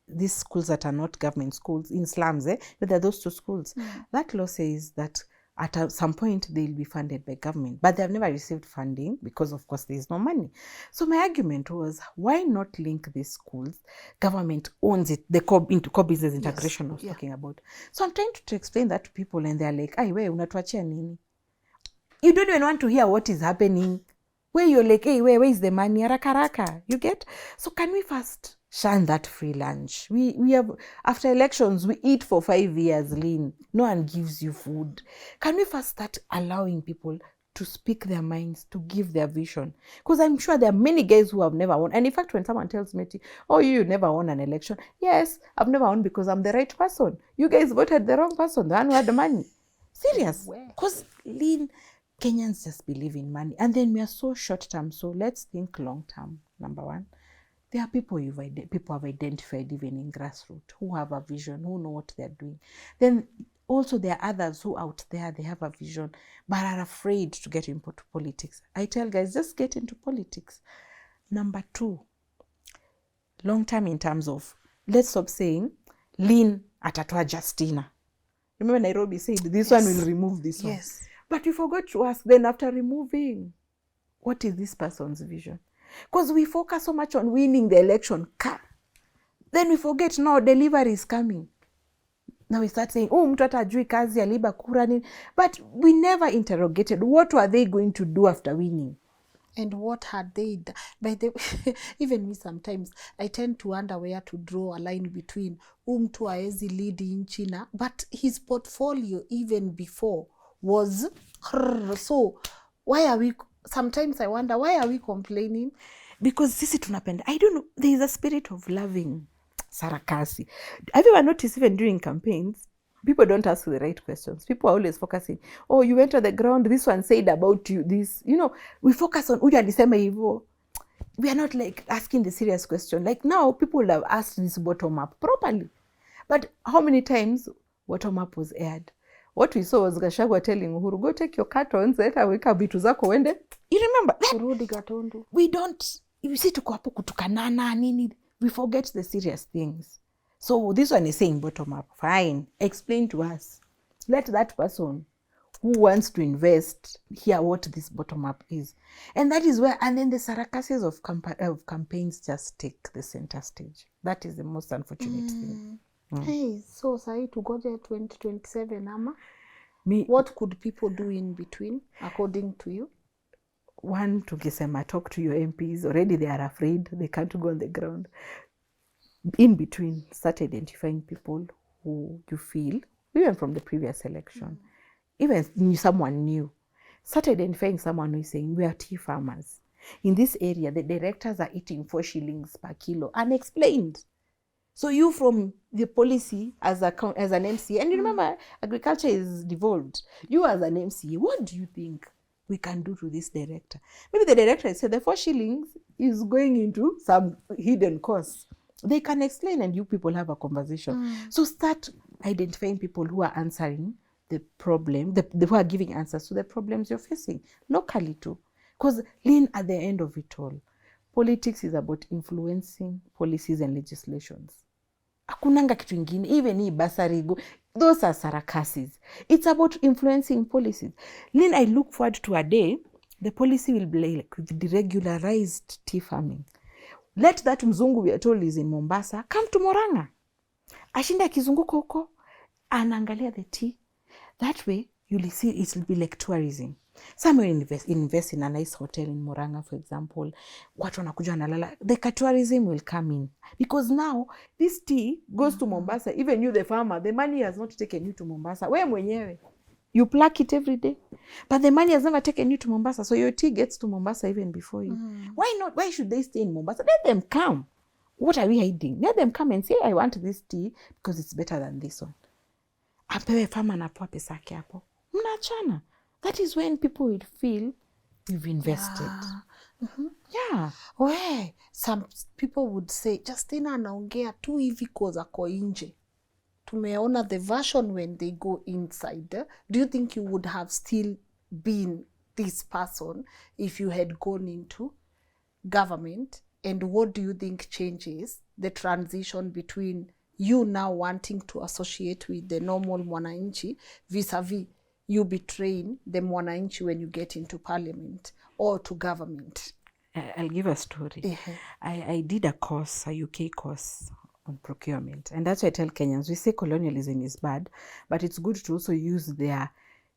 these schools that are not government schools in slums, but there are those two schools. That law says that at some point they'll be funded by government, but they have never received funding because, of course, there is no money. So my argument was, why not link these schools? Government owns it, the core business integration I was talking about. So I'm trying to explain that to people, and they're like, "Ay, we unatuachia nini?" You don't even want to hear what is happening. Where you're like, hey, where is the money? Haraka. You get? So can we first shun that free lunch? We have, after elections, we eat for 5 years, Lynn. No one gives you food. Can we first start allowing people to speak their minds, to give their vision? Because I'm sure there are many guys who have never won. And in fact, when someone tells me, oh, you never won an election. Yes, I've never won because I'm the right person. You guys voted the wrong person, the one who had the money. Serious. Because, Lynn, Kenyans just believe in money. And then we are so short-term. So let's think long-term, number one. There are people people have identified even in grassroots who have a vision, who know what they're doing. Then also there are others who out there, they have a vision, but are afraid to get into politics. I tell guys, just get into politics. Number two, long-term in terms of, let's stop saying, Lynn atatoa Justina. Remember Nairobi said, this one will remove this one. But we forgot to ask then, after removing, what is this person's vision? Because we focus so much on winning the election. Then we forget, now delivery is coming. Now we start saying, oh, mtu hata ajui kazi aliba kura nini. But we never interrogated, what were they going to do after winning? And what had they done? By the way, even me sometimes, I tend to wonder where to draw a line between mtu haezi lead nchi na, but his portfolio even before was, so why are we, sometimes I wonder, why are we complaining? Because sisi tunapenda, I don't know, there is a spirit of loving sarakasi. Have you ever noticed, even during campaigns, people don't ask the right questions. People are always focusing, oh, you went to the ground, this one said about you this. You know, we focus on, uja alisema hivyo. We are not like asking the serious question. Like now, people have asked this bottom up properly. But how many times bottom up was aired? What we saw was Gachagua telling Uhuru, go take your cartons, weka vitu zako wende. You remember that? We don't, you see, tuko hapo kutukanana nini. We forget the serious things. So this one is saying bottom up. Fine. Explain to us. Let that person who wants to invest hear what this bottom up is. And that is where, and then the sarcasms of campaigns just take the center stage. That is the most unfortunate thing. Hey, so sahi tugoje 2027 ama? What could people do in between, according to you? One, tukisema talk to your MPs. Already they are afraid. They can't go on the ground. In between, start identifying people who you feel, even from the previous election, even someone new. Start identifying someone who is saying, we are tea farmers. In this area, the directors are eating 4 shillings per kilo, unexplained. So you from the policy as an MCA, and you remember, agriculture is devolved. You as an MCA, what do you think we can do to this director? Maybe the director said the 4 shillings is going into some hidden costs. They can explain, and you people have a conversation. So start identifying people who are answering the problem, who are giving answers to the problems you're facing locally too. Because Lynn, at the end of it all, politics is about influencing policies and legislations. Akunanga kitu ingine, even hii basari, those are sarakasis. It's about influencing policies. Lynn, I look forward to a day, the policy will be like deregularized tea farming. Let that mzungu we are told is in Mombasa come to Murang'a. Ashinda kizunguko huko, anaangalia the tea. That way, you'll see it will be like tourism. Somewhere invest in a nice hotel in Murang'a, for example. Watu wanakuja wanalala. The tourism will come in. Because now, this tea goes to Mombasa. Even you, the farmer, the money has not taken you to Mombasa. Wewe mwenyewe. You pluck it every day. But the money has never taken you to Mombasa. So your tea gets to Mombasa even before you. Why not? Why should they stay in Mombasa? Let them come. What are we hiding? Let them come and say, I want this tea because it's better than this one. Apewe farmer anapewa pesa yake hapo. Mnaachana. That is when people will feel you've invested. Yeah. We, some people would say Justina anaongea tu hivi cause ako nje. Tumeona the version when they go inside. Do you think you would have still been this person if you had gone into government? And what do you think changes the transition between you now wanting to associate with the normal mwananchi vis-a-vis you betraying the mwananchi when you get into parliament or to government? I'll give a story. I did a course, a UK course on procurement. And that's why I tell Kenyans, we say colonialism is bad, but it's good to also use their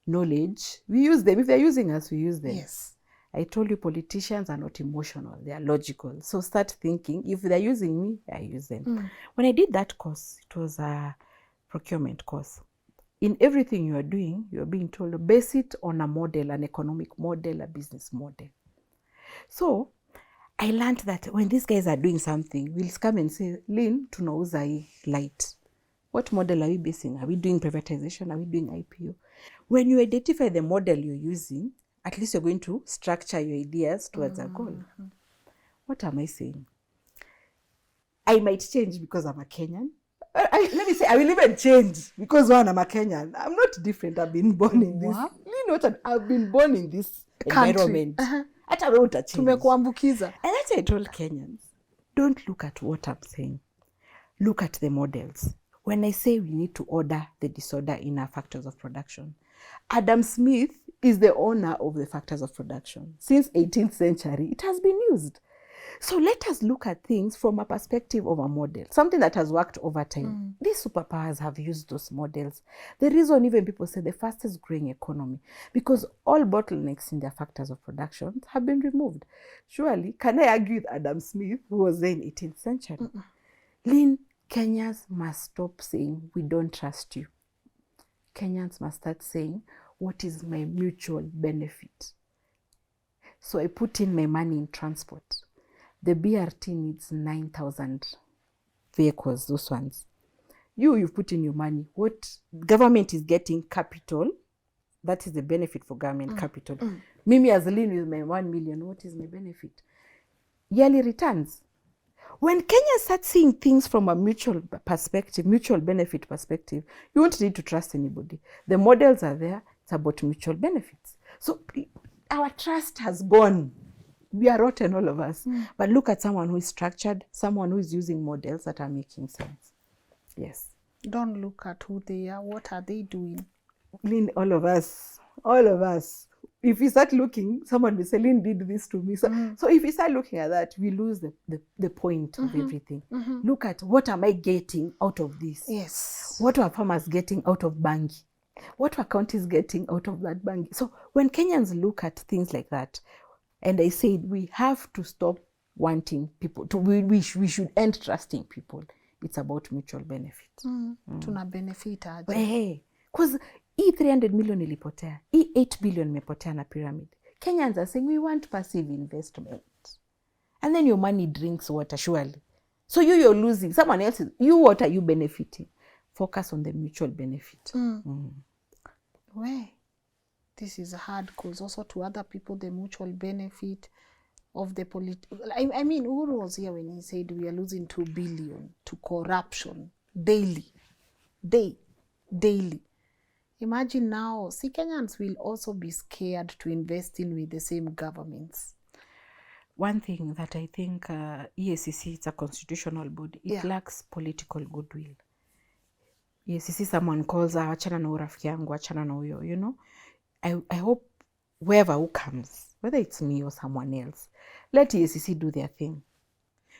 knowledge. We use them. If they're using us, we use them. Yes. I told you politicians are not emotional, they are logical. So start thinking, if they're using me, I use them. When I did that course, it was a procurement course. In everything you are doing, you are being told, base it on a model, an economic model, a business model. So I learned that when these guys are doing something, we'll come and say, Lynn, tunauza hii light. What model are we basing? Are we doing privatization? Are we doing IPO? When you identify the model you're using, at least you're going to structure your ideas towards a goal. What am I saying? I might change because I'm a Kenyan. Let me say, I will even change because one, I'm a Kenyan. I'm not different. I've been born in this. You know what? I've been born in this environment. Hata wewe utachange. Tumekuambukiza. And that's why I told Kenyans, don't look at what I'm saying. Look at the models. When I say we need to order the disorder in our factors of production, Adam Smith is the owner of the factors of production. Since 18th century, it has been used. So let us look at things from a perspective of a model, something that has worked over time. These superpowers have used those models. The reason even people say the fastest growing economy, because all bottlenecks in their factors of production have been removed. Surely, can I argue with Adam Smith, who was there in 18th century? Lynn, Kenyans must stop saying, we don't trust you. Kenyans must start saying, what is my mutual benefit? So I put in my money in transport. The BRT needs 9,000 vehicles, those ones. You've put in your money. What government is getting capital, that is the benefit for government capital. Mimi as Lynn with my 1 million, what is my benefit? Yearly returns. When Kenya starts seeing things from a mutual perspective, mutual benefit perspective, you won't need to trust anybody. The models are there. It's about mutual benefits. So our trust has gone. We are rotten, all of us. But look at someone who is structured, someone who is using models that are making sense. Yes. Don't look at who they are. What are they doing? Lynn, all of us. If we start looking, someone will say, Lynn did this to me. So if we start looking at that, we lose the point of everything. Look at what am I getting out of this? Yes. What are farmers getting out of Bangi? What are counties getting out of that Bangi? So when Kenyans look at things like that, and I said, we have to stop wanting people to, we should end trusting people. It's about mutual benefit. Tuna benefit aje. Hey, because 300 million ilipotea, 8 billion mepotea na pyramid. Kenyans are saying, we want passive investment. And then your money drinks water, surely. So you're losing. Someone else what are you benefiting? Focus on the mutual benefit. Where? This is hard because also to other people, the mutual benefit of the I mean, Uhuru was here when he said we are losing 2 billion to corruption daily. Daily. Imagine now, Kenyans will also be scared to invest in with the same governments. One thing that I think EACC, it's a constitutional body. It lacks political goodwill. EACC, someone calls, achana na urafiki yangu, achana na huyo, you know. I hope who comes, whether it's me or someone else, let EACC do their thing.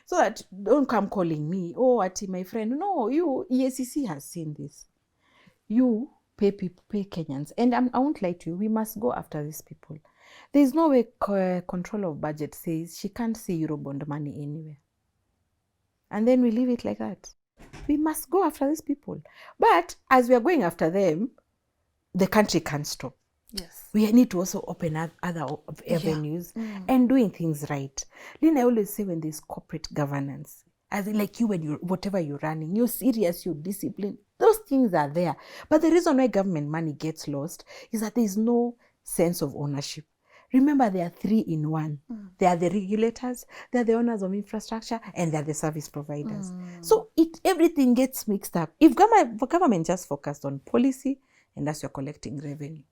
So that don't come calling me, Ati, my friend. No, EACC has seen this. You pay Kenyans. And I won't lie to you, we must go after these people. There's no way control of budget says she can't see Eurobond money anywhere. And then we leave it like that. We must go after these people. But as we are going after them, the country can't stop. Yes. We need to also open other avenues and doing things right. Lynn, I always say when there's corporate governance, as in like whatever you're running, you're serious, you're disciplined, those things are there. But the reason why government money gets lost is that there's no sense of ownership. Remember, there are 3 in 1. They are the regulators, they are the owners of infrastructure, and they are the service providers. So everything gets mixed up. If government just focused on policy, and as you're collecting revenue.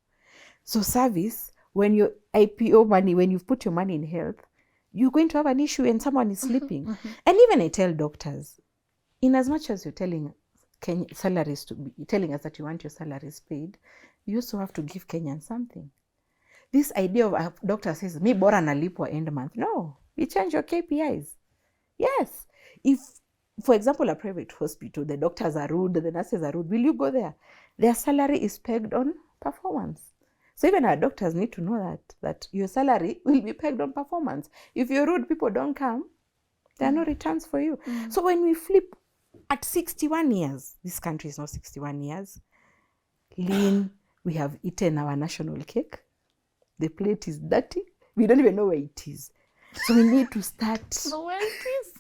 So service, when your IPO money, when you put your money in health, you're going to have an issue and someone is sleeping. And even I tell doctors, in as much as you're telling salaries to be telling us that you want your salaries paid, you also have to give Kenyans something. This idea of a doctor says, me bora nalipwa end month. No, you change your KPIs. Yes. If, for example, a private hospital, the doctors are rude, the nurses are rude, will you go there? Their salary is pegged on performance. So even our doctors need to know that your salary will be pegged on performance. If you're rude, people don't come, there are no returns for you. So when we flip at 61 years, this country is not 61 years, Lynn, we have eaten our national cake. The plate is dirty. We don't even know where it is. So we need to start. So where it is?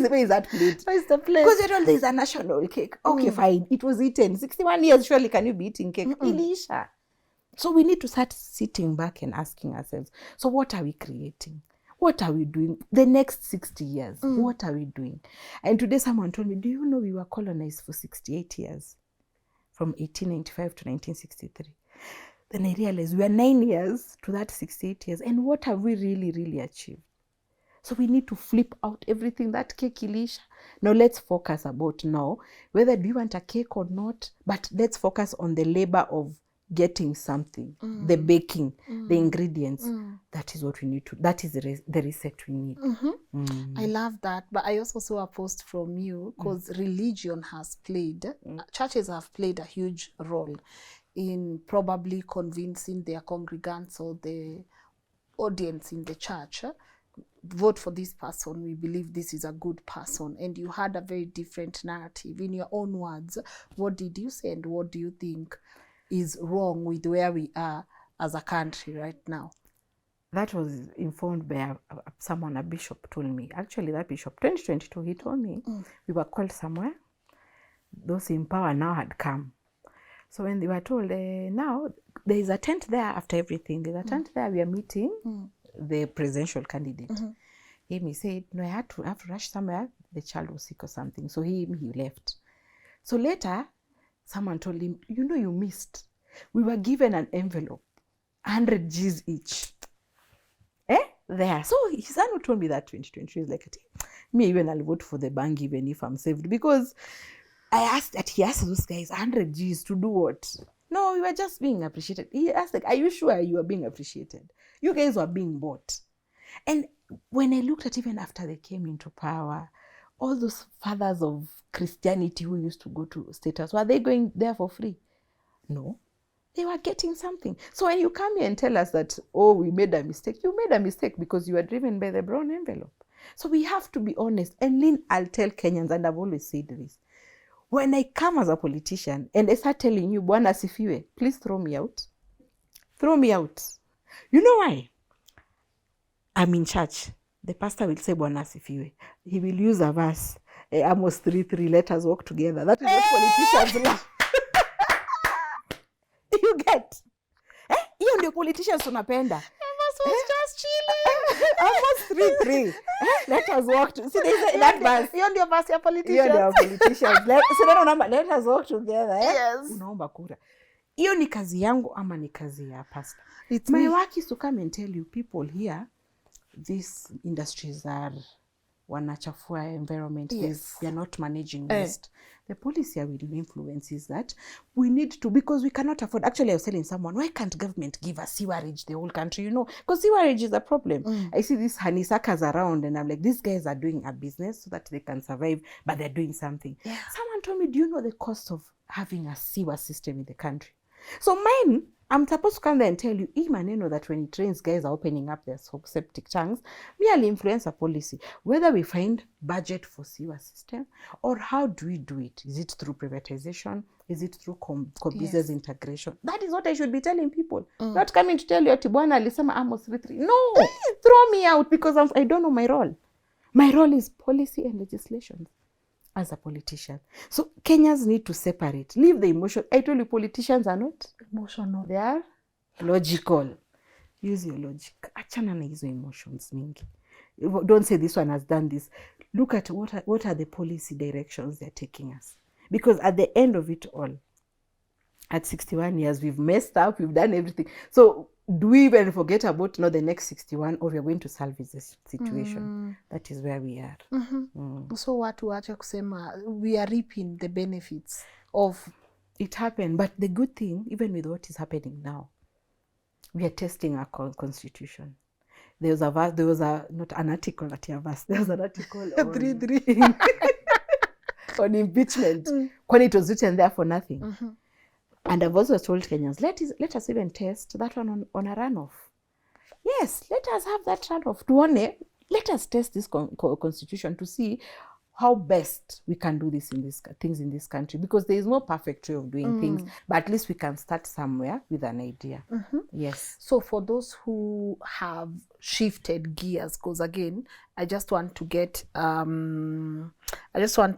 Where is that plate? Where is the plate? Because there is a national cake. Okay, fine. It was eaten. 61 years, surely can you be eating cake? Elisha. So we need to start sitting back and asking ourselves, so what are we creating? What are we doing? The next 60 years, what are we doing? And today someone told me, do you know we were colonized for 68 years? From 1895 to 1963. Then I realized we are 9 years to that 68 years. And what have we really, really achieved? So we need to flip out everything, that cake, Elisha. Now let's focus about now, whether do you want a cake or not, but let's focus on the labor of getting something, the baking, the ingredients. That is what we need to, that is the reset we need. I love that. But I also saw a post from you, because religion has played, churches have played a huge role in probably convincing their congregants or the audience in the church, vote for this person, we believe this is a good person. And you had a very different narrative. In your own words, what did you say and what do you think is wrong with where we are as a country right now? That was informed by someone, a bishop told me. Actually, that bishop, 2022, he told me we were called somewhere. Those in power now had come. So when they were told, now there is a tent there after everything. There's a tent there, we are meeting the presidential candidate. He said, no, I have to rush somewhere. The child was sick or something. So he left. So later, someone told him, you know, you missed. We were given an envelope, 100 Gs each. There. So his son who told me that 2020 is like, me even I'll vote for the bank even if I'm saved. Because he asked those guys 100 Gs to do what? No, we were just being appreciated. He asked, like, are you sure you are being appreciated? You guys were being bought. And when I looked at even after they came into power, all those fathers of Christianity who used to go to State House, were they going there for free? No. They were getting something. So when you come here and tell us that, oh, we made a mistake, you made a mistake because you were driven by the brown envelope. So we have to be honest. And Lynn, I'll tell Kenyans, and I've always said this, when I come as a politician and I start telling you, Bwana asifiwe, please throw me out. Throw me out. You know why? I'm in church. The pastor will say, Bwana asifiwe. He will use a verse, Amos 3:3, let us walk together. That is what politicians love. You get? Hiyo ndio politicians tunapenda. Amos was just chilling. Amos 3:3. Let us walk to, see, that verse. Hiyo ndio verse ya politicians. Hiyo ndio politicians. Let us walk together. Yes. Unaomba kura. Hiyo ni kazi yangu ama ni kazi ya pastor? My work is to come and tell you, people here, these industries are wanachafua environment. Yes. They are not managing waste. The policy I will influence is that we need to, because we cannot afford. Actually, I was telling someone, why can't government give us sewerage the whole country? You know, because sewerage is a problem. I see these honeysuckers around and I'm like, these guys are doing a business so that they can survive, but they're doing something. Yeah. Someone told me, do you know the cost of having a sewer system in the country? So mine, I'm supposed to come there and tell you, maneno that when it rains, guys are opening up their septic tanks. Me, I'll influence a policy. Whether we find budget for sewer system, or how do we do it? Is it through privatization? Is it through business integration? That is what I should be telling people. Not coming to tell you, Bwana alisema Amos 3:3. No, throw me out because I don't know my role. My role is policy and legislation as a politician. So Kenyans need to separate. Leave the emotion. I told you, politicians are not emotional. They are logical. use your logic. Achana na hizo emotions mingi. Don't say this one has done this. Look at what are the policy directions they're taking us. Because at the end of it all, at 61 years, we've messed up, we've done everything. So do we even forget about the next 61, or we're going to salvage this situation? That is where we are. So watu wacha kusema we are reaping the benefits of it happened. But the good thing, even with what is happening now, we are testing our constitution. There was not an article that you have asked. There was an article on, on impeachment when it was written there for nothing. And I've also told Kenyans, let us even test that one on a runoff. Yes, let us have that runoff. Let us test this constitution to see how best we can do things in this country, because there is no perfect way of doing things, but at least we can start somewhere with an idea. Yes. So for those who have shifted gears, because again, I just want to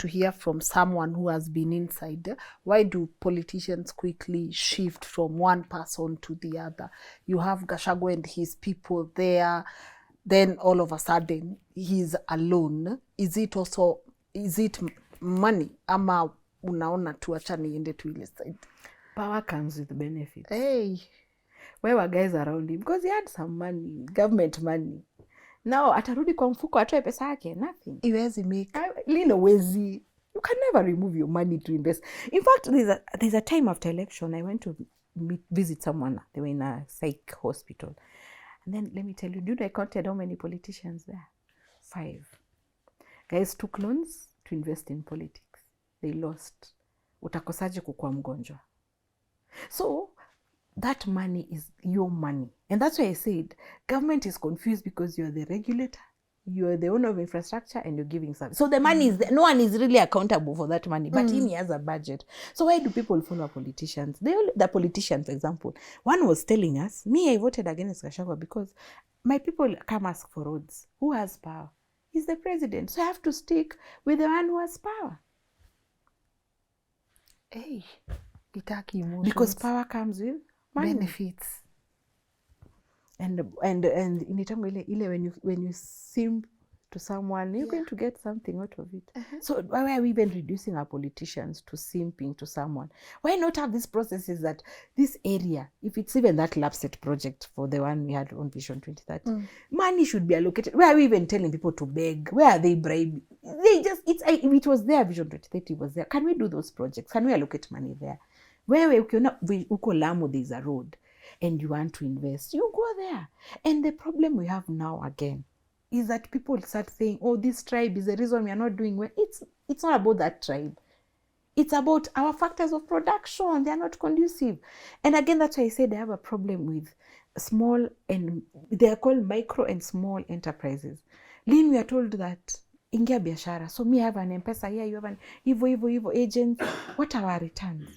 hear from someone who has been inside. Why do politicians quickly shift from one person to the other? You have Gachagua and his people there, then all of a sudden he's alone. Is it money? Ama unaona tuachane iende tu ile side? Power comes with benefits. Hey. Where were guys around him? Because he had some money, government money. Now atarudi kwa mfuko atoe pesa yake, nothing. Iwezi make. Lino wezi. You can never remove your money to invest. In fact, there's a time after election, I went to visit someone. They were in a psych hospital. And then let me tell you, dude, I counted how many politicians there? 5. Guys took loans to invest in politics. They lost. Utakosaje kukua mgonjwa? So that money is your money. And that's why I said government is confused, because you're the regulator, you're the owner of infrastructure, and you're giving service. So the money is there. No one is really accountable for that money, but he has a budget. So why do people follow politicians? The politician, for example, one was telling us, I voted against Gachagua because my people come ask for roads. Who has power? He's the president. So I have to stick with the one who has power. Hey, emotions. Because power comes with money. Benefits. And in time when you simp to someone, you're going to get something out of it. So why are we even reducing our politicians to simping to someone? Why not have these processes that this area, if it's even that LAPSET project for the one we had on Vision 2030, money should be allocated. Why are we even telling people to beg? Where are they bribing? If it was there, Vision 2030 was there. Can we do those projects? Can we allocate money there? Where uko Lamu, there's a road, and you want to invest, you go there. And the problem we have now again is that people start saying, oh, this tribe is the reason we are not doing well. It's not about that tribe. It's about our factors of production. They are not conducive. And again, that's why I said I have a problem with small, and they are called micro and small enterprises. Lynn, we are told that ingia biashara. So me have an M-Pesa here, you have an Ivo agent. What are our returns?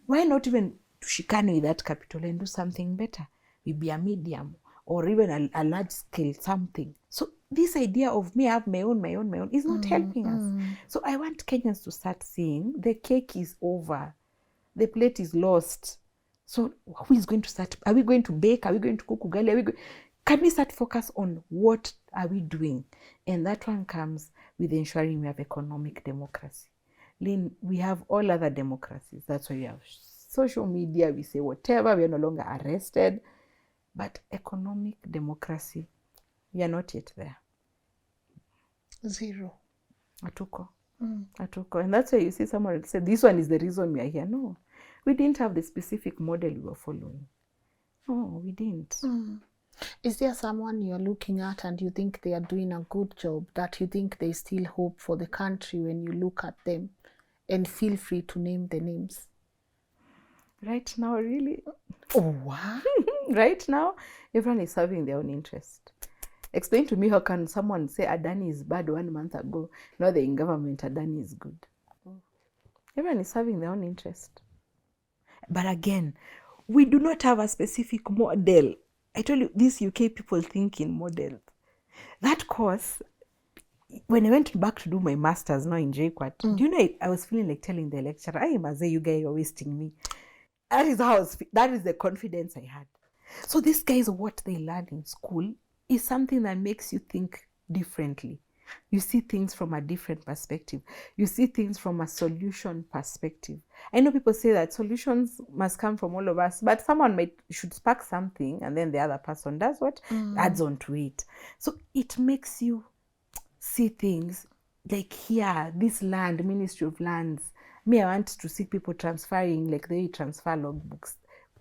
Why not even tushikane with that capital and do something better? We be a medium or even a large scale something. So this idea of me have my own is not helping us. So I want Kenyans to start seeing the cake is over. The plate is lost. So who is going to start? Are we going to bake? Are we going to cook ugali? Can we start focus on what are we doing? And that one comes with ensuring we have economic democracy. Lynn, we have all other democracies. That's why we have social media. We say whatever. We are no longer arrested. But economic democracy, we are not yet there. Zero. Atuko. And that's why you see someone say, this one is the reason we are here. No, we didn't have the specific model we were following. No, we didn't. Is there someone you're looking at and you think they are doing a good job, that you think there's still hope for the country when you look at them? And feel free to name the names. Right now, really? Oh, wow. Right now, everyone is serving their own interest. Explain to me, how can someone say Adani is bad 1 month ago? Now they're in government, Adani is good. Everyone is serving their own interest. But again, we do not have a specific model. I told you, these UK people think in models. That course, when I went back to do my master's now in JQuat, do you know, I was feeling like telling the lecturer, I must say, you guys are wasting me. That is the confidence I had. So these guys, what they learn in school is something that makes you think differently. You see things from a different perspective. You see things from a solution perspective. I know people say that solutions must come from all of us, but someone should spark something, and then the other person does what? Adds on to it. So it makes you see things like here, this land, Ministry of Lands. Me, I want to see people transferring like they transfer logbooks.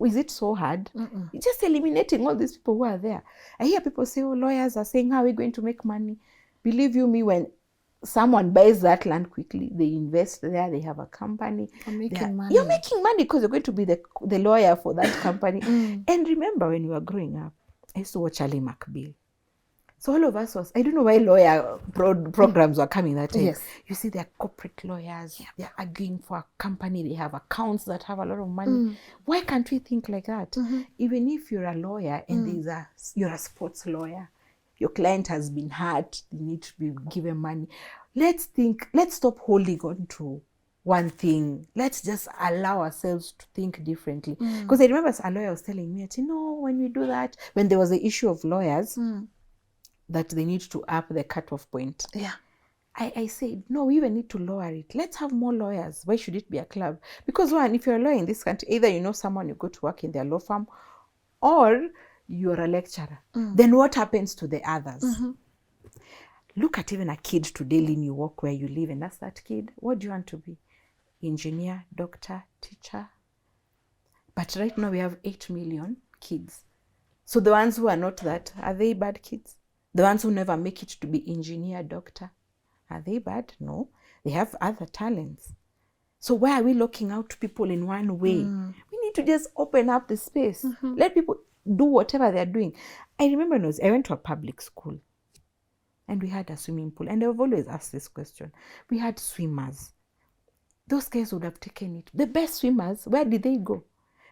Is it so hard? It's just eliminating all these people who are there. I hear people say, oh, lawyers are saying, how are we going to make money? Believe you me, when someone buys that land quickly, they invest there, they have a company. You're making money. You're making money because you're going to be the lawyer for that company. And remember, when you were growing up, I used to watch Charlie McBeal. So all of us I don't know why lawyer programs were coming that time. Yes. You see, they're corporate lawyers. Yeah. They're arguing for a company. They have accounts that have a lot of money. Why can't we think like that? Even if you're a lawyer and you're a sports lawyer, your client has been hurt, they need to be given money. Let's stop holding on to one thing. Let's just allow ourselves to think differently. Because I remember a lawyer was telling me, when we do that, when there was the issue of lawyers, that they need to up the cutoff point. Yeah. I said, no, we even need to lower it. Let's have more lawyers. Why should it be a club? Because one, if you're a lawyer in this country, either you know someone, you go to work in their law firm, or you're a lecturer. Then what happens to the others? Look at even a kid today, Lynn, you walk where you live and ask that kid, what do you want to be? Engineer, doctor, teacher? But right now we have 8 million kids. So the ones who are not that, are they bad kids? The ones who never make it to be engineer, doctor, are they bad? No, they have other talents. So why are we locking out people in one way? We need to just open up the space. Let people do whatever they're doing. I remember I went to a public school and we had a swimming pool, and I've always asked this question. We had swimmers. Those guys would have taken it. The best swimmers, where did they go?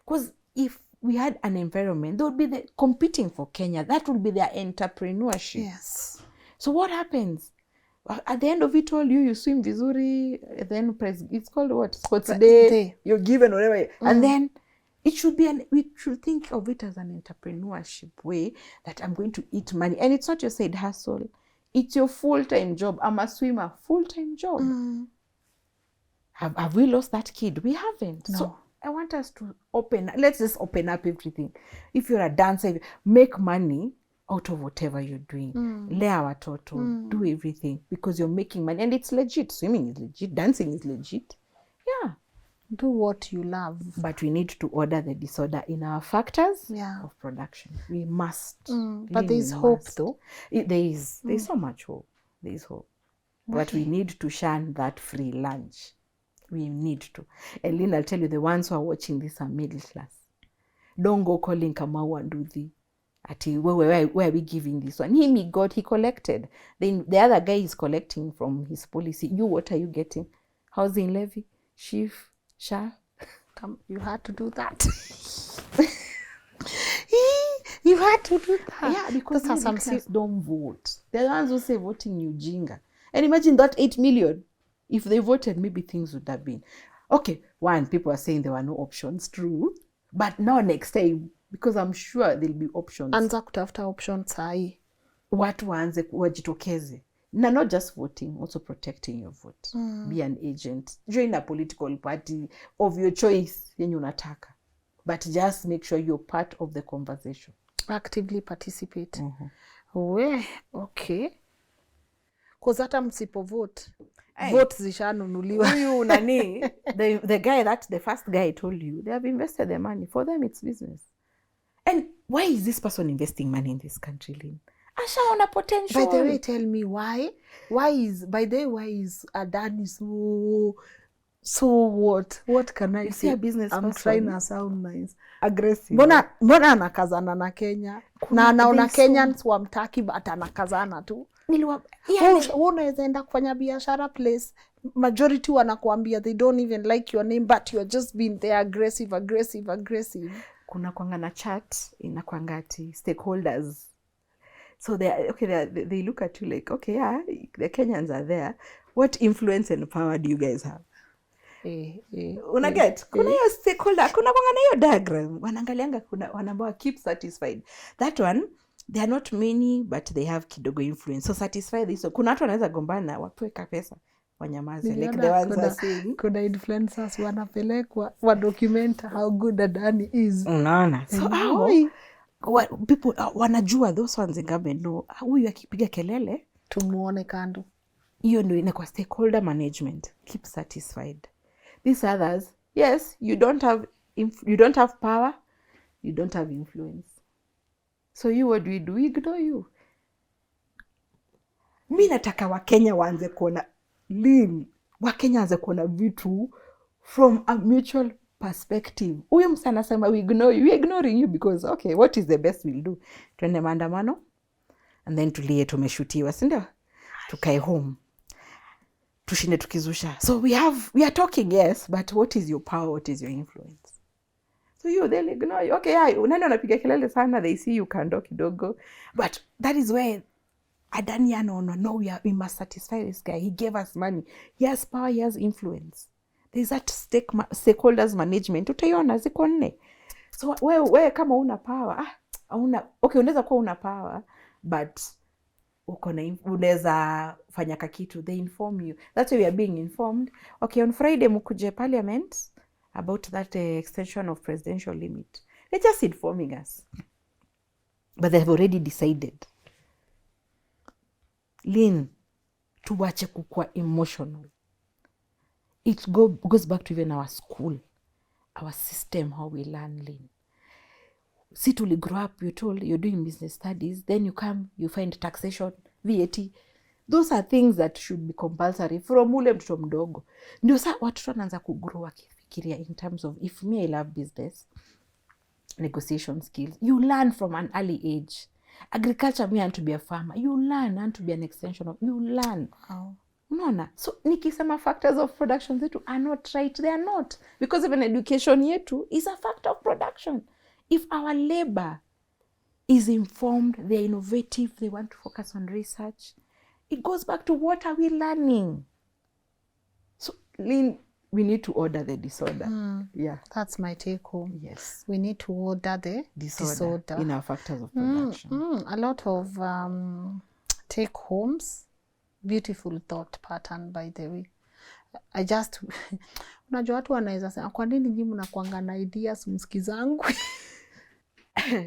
Because if we had an environment, they would be competing for Kenya. That would be their entrepreneurship. Yes. So what happens? At the end of it all, you swim vizuri, then it's called what? Sports day. You're given whatever. And then we should think of it as an entrepreneurship way that I'm going to eat money. And it's not your side hustle. It's your full-time job. I'm a swimmer, full-time job. Have we lost that kid? We haven't. No. So I want us to let's just open up everything. If you're a dancer, make money out of whatever you're doing. Lay our total, do everything because you're making money. And it's legit. Swimming is legit. Dancing is legit. Yeah. Do what you love. But we need to order the disorder in our factors of production. We must. But there's hope though. There's so much hope. There's hope. But we need to shun that free lunch. We need to. And Lynn, I'll tell you, the ones who are watching this are middle class. Don't go calling Kamau and Duthi. Where are we giving this one? He collected. Then the other guy is collecting from his policy. What are you getting? Housing levy, SHIF, SHA. You had to do that. You had to do that. Yeah, because some states don't vote. They're the ones who say voting Ujinga. And imagine that 8 million. If they voted, maybe things would have been. Okay, one, people are saying there were no options, true. But now next time, because I'm sure there'll be options. Anza kutafuta options sahi. Watu waanze wajitokeze. Not just voting, also protecting your vote. Be an agent. Join a political party of your choice yenye unataka. But just make sure you're part of the conversation. Actively participate. Okay. Because hata msipo vote. Vote zishanunuliwa. The first guy I told you, they have invested their money. For them, it's business. And why is this person investing money in this country, Lynn? Ashaona potential. By the way, tell me why? Why is Adani so what? What can I say? A business I'm person. trying to sound nice. Aggressive. Mbona anakazana na Kenya? Na anaona Kenyans wamtaki but anakazana tu. Unaweza enda kufanya biashara place, majority wanakuambia they don't even like your name, but you're just being there aggressive. Kuna kwanga na chat inakwanga ati stakeholders. So they look at you like, okay, yeah, the Kenyans are there. What influence and power do you guys have? Unaget? Kuna hiyo stakeholder, kuna kwanga hiyo diagram. Wanaangalianga kuna wanaambiwa keep satisfied. That one, there are not many but they have kidogo influence. So satisfy this. So, kuna watu wanaweza gombana wapewe pesa wanyamaze. Like the ones are saying. Kuna influencers wanapelekwa wa document how good Adani is. Unaona? So people wanajua those ones in government know huyu akipiga kelele tumuone kando. Hiyo ndio inakuwa stakeholder management. Keep satisfied. These others, yes, you don't have power, you don't have influence. So what do? We ignore you. Mi nataka Wakenya waanze kuona Lynn, Wakenya waanze kuona vitu from a mutual perspective. Huyu msa anasema we ignore you. We ignoring you because okay, what is the best we'll do? Twende maandamano and then tulie tumeshutiwa, si ndio? Tukae home. Tushinde tukizusha. So we are talking, yes, but what is your power? What is your influence? So they'll ignore you. Okay, yeah, unaenda unapiga kelele sana, they see you kando kidogo. But that is where Adani no, we must satisfy this guy. He gave us money. He has power, he has influence. There's that stakeholders management. Utaiona ziko nne. So wewe kama una power, okay, unaweza kuwa una power, but unaweza fanya kakitu, they inform you. That's why we are being informed. Okay, on Friday mukuje parliament about that extension of presidential limit. They're just informing us. But they have already decided. Lynn, tuwache kukua emotional. It goes back to even our school, our system, how we learn, Lynn. See, till you grow up, you're told you're doing business studies, then you come, you find taxation, VAT. Those are things that should be compulsory from ule mtoto mdogo. Ndio saa watoto wanaanza kugrow wakifikiria in terms of, if me I love business, negotiation skills, you learn from an early age. Agriculture, me I want to be a farmer. You learn, I want to be an extension of, you learn. Oh. Unaona? So nikisema factors of production zetu are not right, they are not. Because even education yetu is a factor of production. If our labor is informed, they're innovative, they want to focus on research, it goes back to what are we learning? So, Lynn, we need to order the disorder. Yeah. That's my take home. Yes. We need to order the disorder. In our factors of production. A lot of take homes. Beautiful thought pattern, by the way. I just unajua watu wanaweza sema kwa nini nyinyi mnakuanga na ideas msikizangu?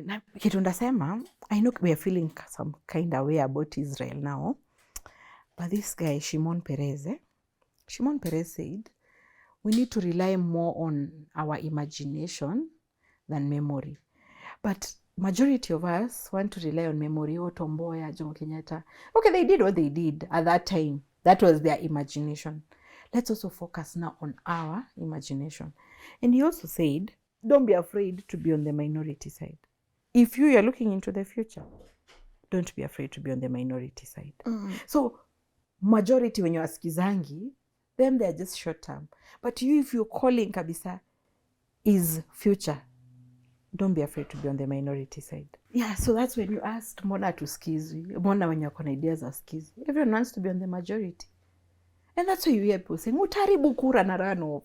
Na kitu ndasema, I know we are feeling some kind of way about Israel now. But this guy, Shimon Peres said, we need to rely more on our imagination than memory. But majority of us want to rely on memory. Tomboya, Jomo Kenyatta. Okay, they did what they did at that time. That was their imagination. Let's also focus now on our imagination. And he also said, don't be afraid to be on the minority side. If you are looking into the future, don't be afraid to be on the minority side. So, majority when you are skizangi, them they are just short term. But you, if you're calling kabisa is future, don't be afraid to be on the minority side. Yeah, so that's when you asked Mona to skizi. Mona when you're on ideas are skizi. Everyone wants to be on the majority. And that's why you hear people saying, utaribu kura na run off.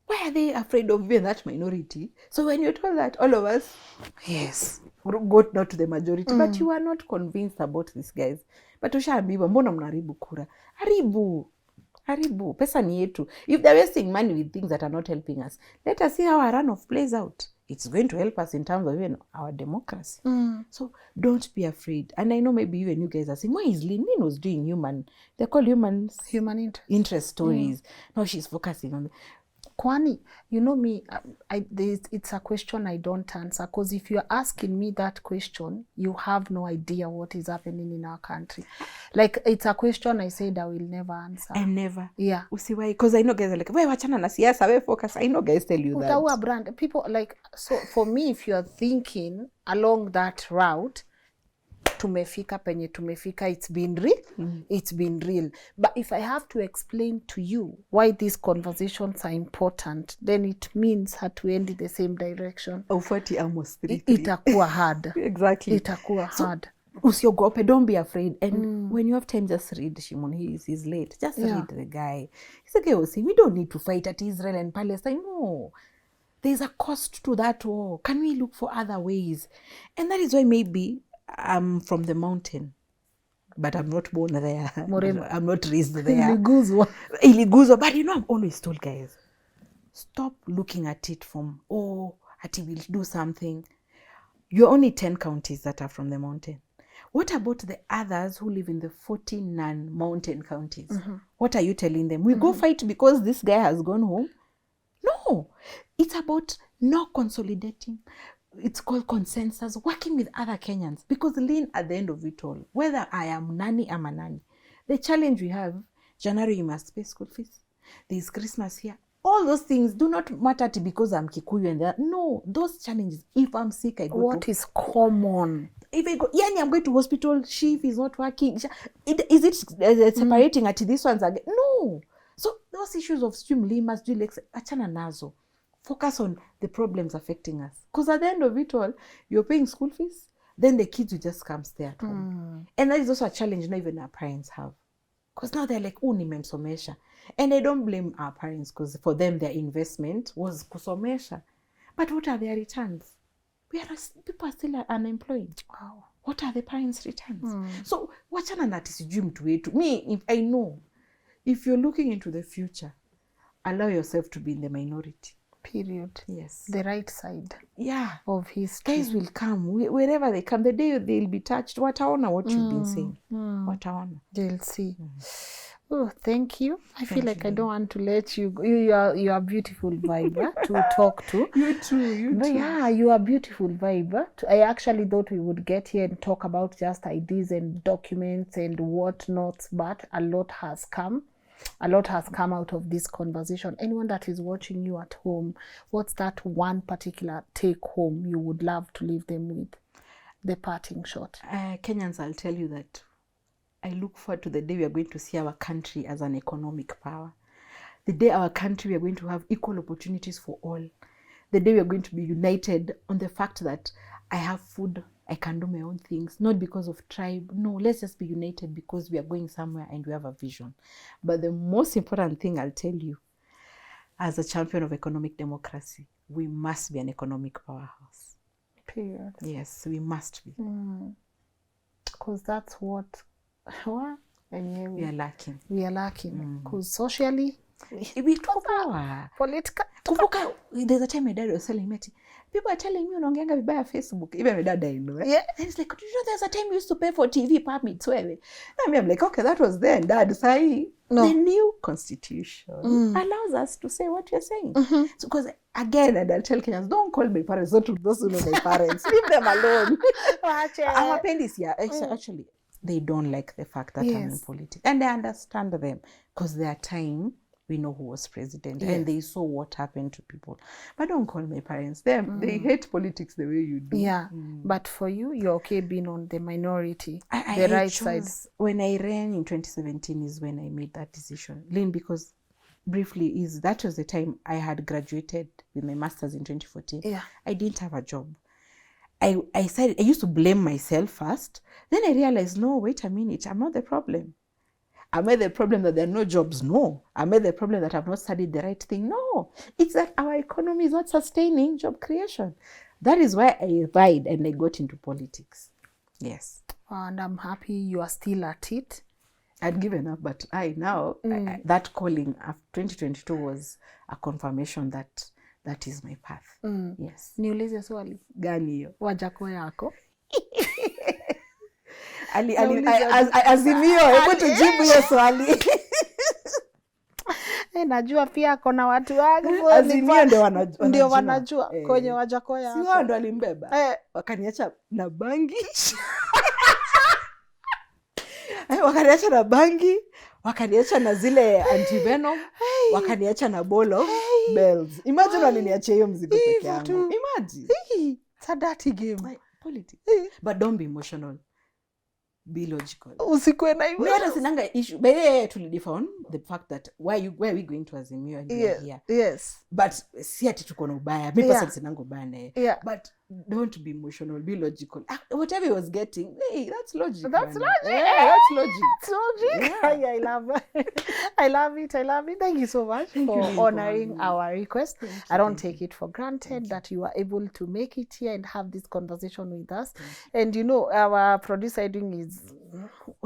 Why are they afraid of being that minority? So when you're told that, all of us, yes, go not to the majority. But you are not convinced about these guys. But ushaambiwa, mbona mnaharibu kura? Haribu. Pesa ni yetu. If they're wasting money with things that are not helping us, let us see how our runoff plays out. It's going to help us in terms of even our democracy. So don't be afraid. And I know maybe you and you guys are saying, why is Lynn was doing they're called human interest stories. Now she's focusing on Kwani, you know me, it's a question I don't answer. Because if you're asking me that question, you have no idea what is happening in our country. Like, it's a question I said I will never answer. And never. Yeah. Usiwai. Because I know guys are like, we wachana na siasa, we focus. I know guys tell you that. Utaua brand. People, like, so for me, if you're thinking along that route, tumefika penye tumefika, it's been real. But if I have to explain to you why these conversations are important, then it means hatuendi the same direction. Ufuati almost 3. Itakuwa hard. Exactly. Itakuwa hard. Usiogope, don't be afraid. And when you have time, just read Shimon. He's late. Just read the guy. He's like, okay, we don't need to fight at Israel and Palestine. No. There's a cost to that war. Can we look for other ways? And that is why maybe I'm from the mountain, but I'm not born there. I'm not raised there. Iliguzwa. But I've always told guys, stop looking at it from, Ati will do something. You're only 10 counties that are from the mountain. What about the others who live in the 40 non-mountain counties? What are you telling them? We go fight because this guy has gone home? No. It's about not consolidating. It's called consensus, working with other Kenyans. Because Lynn, at the end of it all, whether I am Nani, I'm a Nani. The challenge we have, January you must pay school fees. There's Christmas here. All those things do not matter because I'm Kikuyu and that. No, those challenges. If I'm sick, I go What is common? If I go, I'm going to hospital, shift is not working. Is it separating at this one's again? No. So those issues of stream limas, achana nazo. Focus on the problems affecting us. Because at the end of it all, you're paying school fees, then the kids will just come stay at home. And that is also a challenge not even our parents have. Because now they're like, nimemsomesha. And I don't blame our parents because for them their investment was kusomesha. But what are their returns? People are still unemployed. Wow. What are the parents' returns? So wachana na tisijui mtu wetu. Me, if I know, if you're looking into the future, allow yourself to be in the minority. Period. Yes. The right side. Yeah. Of history. Guys will come. Wherever they come, the day they'll be touched. Wataona what you've been saying. Wataona. They'll see. Oh, thank you. I feel like I don't want to let you go. You are a beautiful vibe to talk to. You too. But yeah, you are a beautiful vibe. I actually thought we would get here and talk about just ideas and documents and whatnot, but a lot has come. A lot has come out of this conversation. Anyone that is watching you at home, what's that one particular take home you would love to leave them with? The parting shot. Kenyans, I'll tell you that I look forward to the day we are going to see our country as an economic power. The day our country we are going to have equal opportunities for all. The day we are going to be united on the fact that I have food, I can do my own things, not because of tribe. No, let's just be united because we are going somewhere and we have a vision. But the most important thing I'll tell you, as a champion of economic democracy, we must be an economic powerhouse. Period. Yes, we must be. Because that's what we are lacking. We are lacking. Because socially, we talk power. Political. There's a time my dad was telling me, people are telling me unaongeanga vibaya Facebook. Even my dad I know. Yeah. And it's like, do you know there's a time you used to pay for TV permits? And I'm like, okay, that was then, Dad. The new constitution allows us to say what you're saying. So, because again, and I'll tell Kenyans, don't call my parents, not to those who know my parents. Leave them alone. Our appendix, actually, they don't like the fact that I'm in politics. And I understand them because their time, we know who was president and they saw what happened to people. But don't call my parents. They hate politics the way you do. Yeah. But for you, you're okay being on the minority, the right side. When I ran in 2017 is when I made that decision. Lynn, because briefly, that was the time I had graduated with my master's in 2014. Yeah. I didn't have a job. I said I used to blame myself first. Then I realized, no, wait a minute, I'm not the problem. Am I the problem that there are no jobs? No. Am I the problem that I've not studied the right thing? No. It's that our economy is not sustaining job creation. That is why I died and I got into politics. Yes. And I'm happy you are still at it. I'd given up, but that calling of 2022 was a confirmation that is my path. Yes. Niulize swali. Gani hiyo? Wajako yako. Azimio, hebu tujibu hiyo swali. Najua pia kuna watu wangu. Azimio ndio wanajua kwenye wajako yako. Si wao ndo alimbeba. Wakaniacha na bangi. Wakaniacha na bangi. Wakaniacha na zile antivenom. Wakaniacha na bolo bells. Imagine waliniacha hiyo mzigo peke yangu. Imagine. It's a dirty game. Politics. But don't be emotional. Be logical. Usikwe na hivyo. Mimi sinanga issue. But tulidefine the fact that where are we going to Azimio and we are here. Yes. But si ati tuko na ubaya. Mimi personally sinanga ubaya. Yeah. But don't be emotional, be logical. Whatever he was getting, hey, that's logic. That's man. logic. Yeah, that's logic. That's logic. Yeah. Yeah, I love it. I love it. I love it. Thank you so much Thank you, for Lynn, honoring for having me. our request. Thank you, I don't thank take it for granted that you were able to make it here and have this conversation with us. Thank And our producer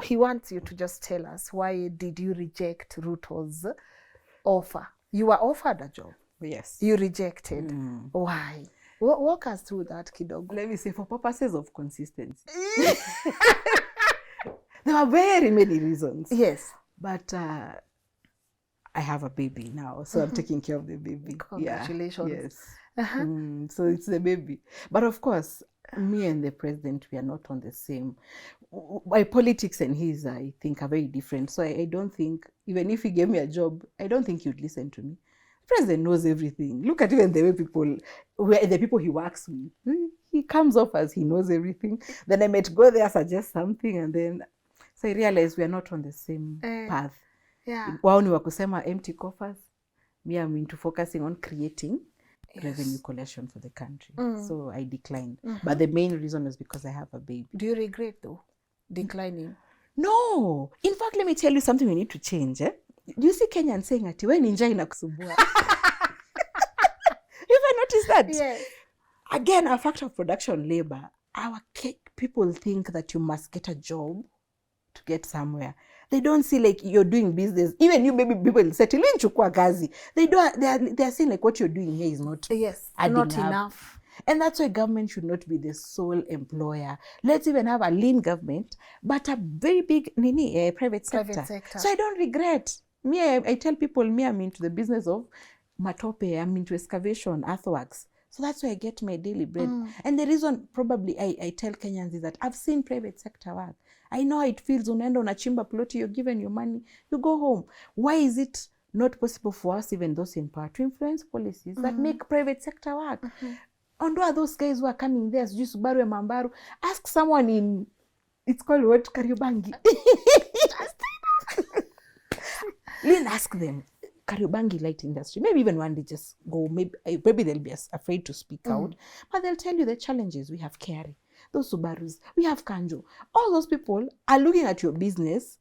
he wants you to just tell us, why did you reject Ruto's offer? You were offered a job. Yes. You rejected. Why? Walk us through that, kidogo. Let me say, for purposes of consistency. There were very many reasons. Yes. But I have a baby now, so I'm taking care of the baby. Congratulations. Yeah, yes. So it's the baby. But of course, me and the president, we are not on the same. My politics and his, I think, are very different. So I don't think, even if he gave me a job, I don't think he'd listen to me. The president knows everything. Look at even the way the people he works with. He comes off as he knows everything. Then I might go there, suggest something, and then so I realized we are not on the same path. Yeah. Wao ni wakusema empty coffers. Me, I'm into focusing on creating revenue collection for the country. So I declined. But the main reason is because I have a baby. Do you regret though declining? No. In fact, let me tell you something we need to change. Do you see Kenyans saying ati we ninja inakusumbua? Have I noticed that? Yes. Again, a factor of production labor. Our people think that you must get a job to get somewhere. They don't see like you're doing business. Even you baby people say chukua kazi. They are saying like what you're doing here is not not enough. And that's why government should not be the sole employer. Let's even have a lean government, but a very big private sector. So I don't regret. I tell people, I'm into the business of matope. I'm into excavation, earthworks. So that's why I get my daily bread. And the reason probably I tell Kenyans is that I've seen private sector work. I know how it feels. Unaenda unachimba ploti, you're given your money, you go home. Why is it not possible for us, even those in power, to influence policies that make private sector work? Ondoa those guys who are coming there, sijui Subaru and Mambaru. Ask someone in, it's called what, Kariobangi. Lynn, ask them. Kariobangi light industry. Maybe even one day just go. Maybe they'll be afraid to speak out. But they'll tell you the challenges. We have Kerry, those Subarus, we have Kanjo. All those people are looking at your business.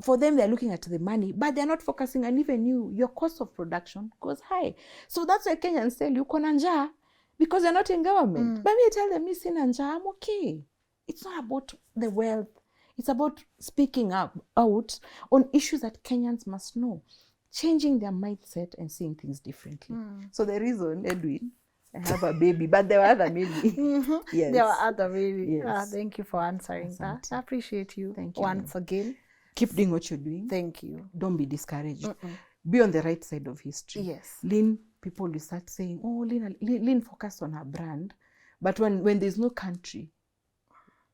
For them, they're looking at the money, but they're not focusing on even you. Your cost of production goes high. So that's why Kenyans tell you, kona njaa, because they're not in government. But me, I tell them, me sina njaa, I'm okay. It's not about the wealth. It's about speaking out on issues that Kenyans must know. Changing their mindset and seeing things differently. So the reason, Edwin, I have a baby, but there were other babies. Yes. There were other babies. Yes. Thank you for answering that. I appreciate you. Thank you once again. Keep doing what you're doing. Thank you. Don't be discouraged. Be on the right side of history. Yes. Lynn, people will start saying, oh, Lynn focused on her brand. But when there's no country,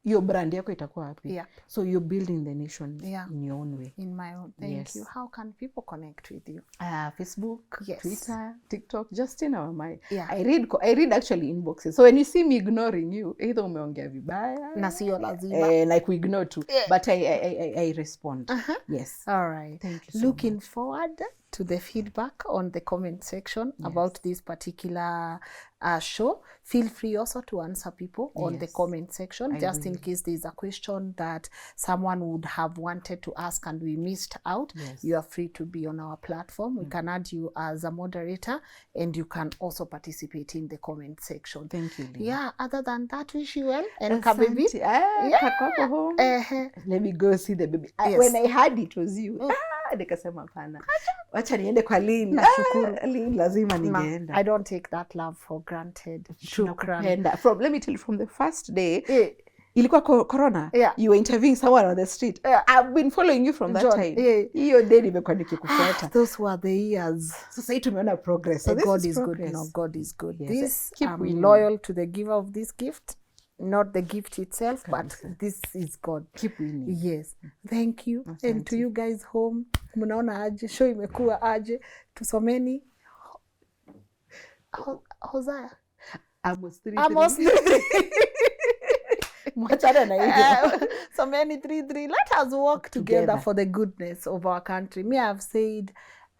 your brand yako itakuwa wapi? Yeah. So you're building the nation in your own way. In my own. Thank you. How can people connect with you? Facebook, yes. Twitter, TikTok, just in our mind. Yeah. I read actually inboxes. So when you see me ignoring you, either umeongea vibaya na sio lazima. Like we ignore too. Yeah. But I respond. Yes. All right. Thank you so Looking much. forward to the feedback on the comment section about this particular show. Feel free also to answer people on the comment section, just in case there's a question that someone would have wanted to ask and we missed out. You are free to be on our platform. We can add you as a moderator and you can also participate in the comment section. Thank you, Lynn. Yeah, other than that, wish you well. And baby. Home. Let me go see the baby. When I heard it was you, nikasema pana. Wacha niende kwa Lynn. Lynn lazima ningeenda. I don't take that love for granted. Let me tell you, from the first day, ilikuwa corona, you were interviewing someone on the street. I've been following you from that time. Hiyo day nimekuwa nikikufuata. Those were the years. So sasa tumeona progress. So God is good. No, God is good. Yes. I'm loyal to the giver of this gift. Not the gift itself, but this is God. Keep winning. Yes. Thank you. And to you guys home, mnaona aje, show imekuwa aje, tusomeni Hosea. Amos 3. Mwachana na hiyo. Someni 3:3. Let us work together for the goodness of our country. Me, I've said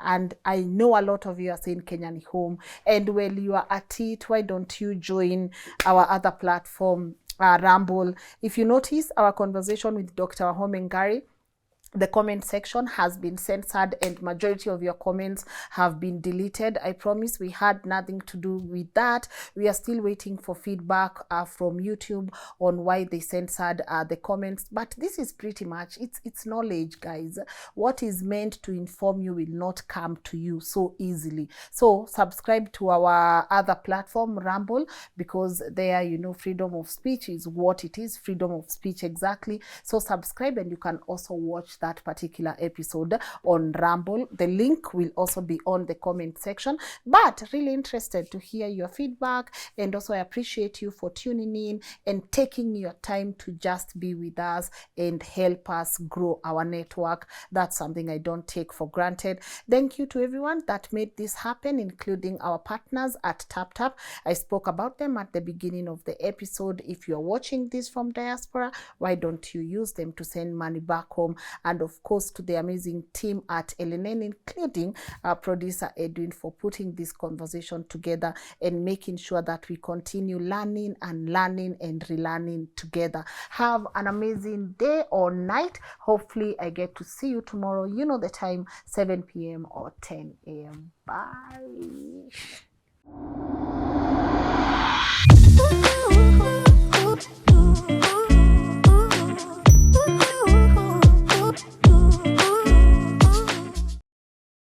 and I know a lot of you are saying Kenya ni home, and while you are at it, why don't you join our other platform, Rumble? If you notice our conversation with Dr. Homengari, the comment section has been censored and majority of your comments have been deleted. I promise we had nothing to do with that. We are still waiting for feedback from YouTube on why they censored the comments, but this is pretty much it's knowledge, guys. What is meant to inform you will not come to you so easily. So subscribe to our other platform, Rumble, because there, you know, freedom of speech is what it is, freedom of speech exactly. So subscribe, and you can also watch that particular episode on Rumble. The link will also be on the comment section, but really interested to hear your feedback. And also I appreciate you for tuning in and taking your time to just be with us and help us grow our network. That's something I don't take for granted. Thank you to everyone that made this happen, including our partners at TapTap. I spoke about them at the beginning of the episode. If you're watching this from diaspora, why don't you use them to send money back home? And of course, to the amazing team at LNN, including our producer Edwin, for putting this conversation together and making sure that we continue learning and relearning together. Have an amazing day or night. Hopefully I get to see you tomorrow. You know the time, 7 p.m. or 10 a.m. Bye.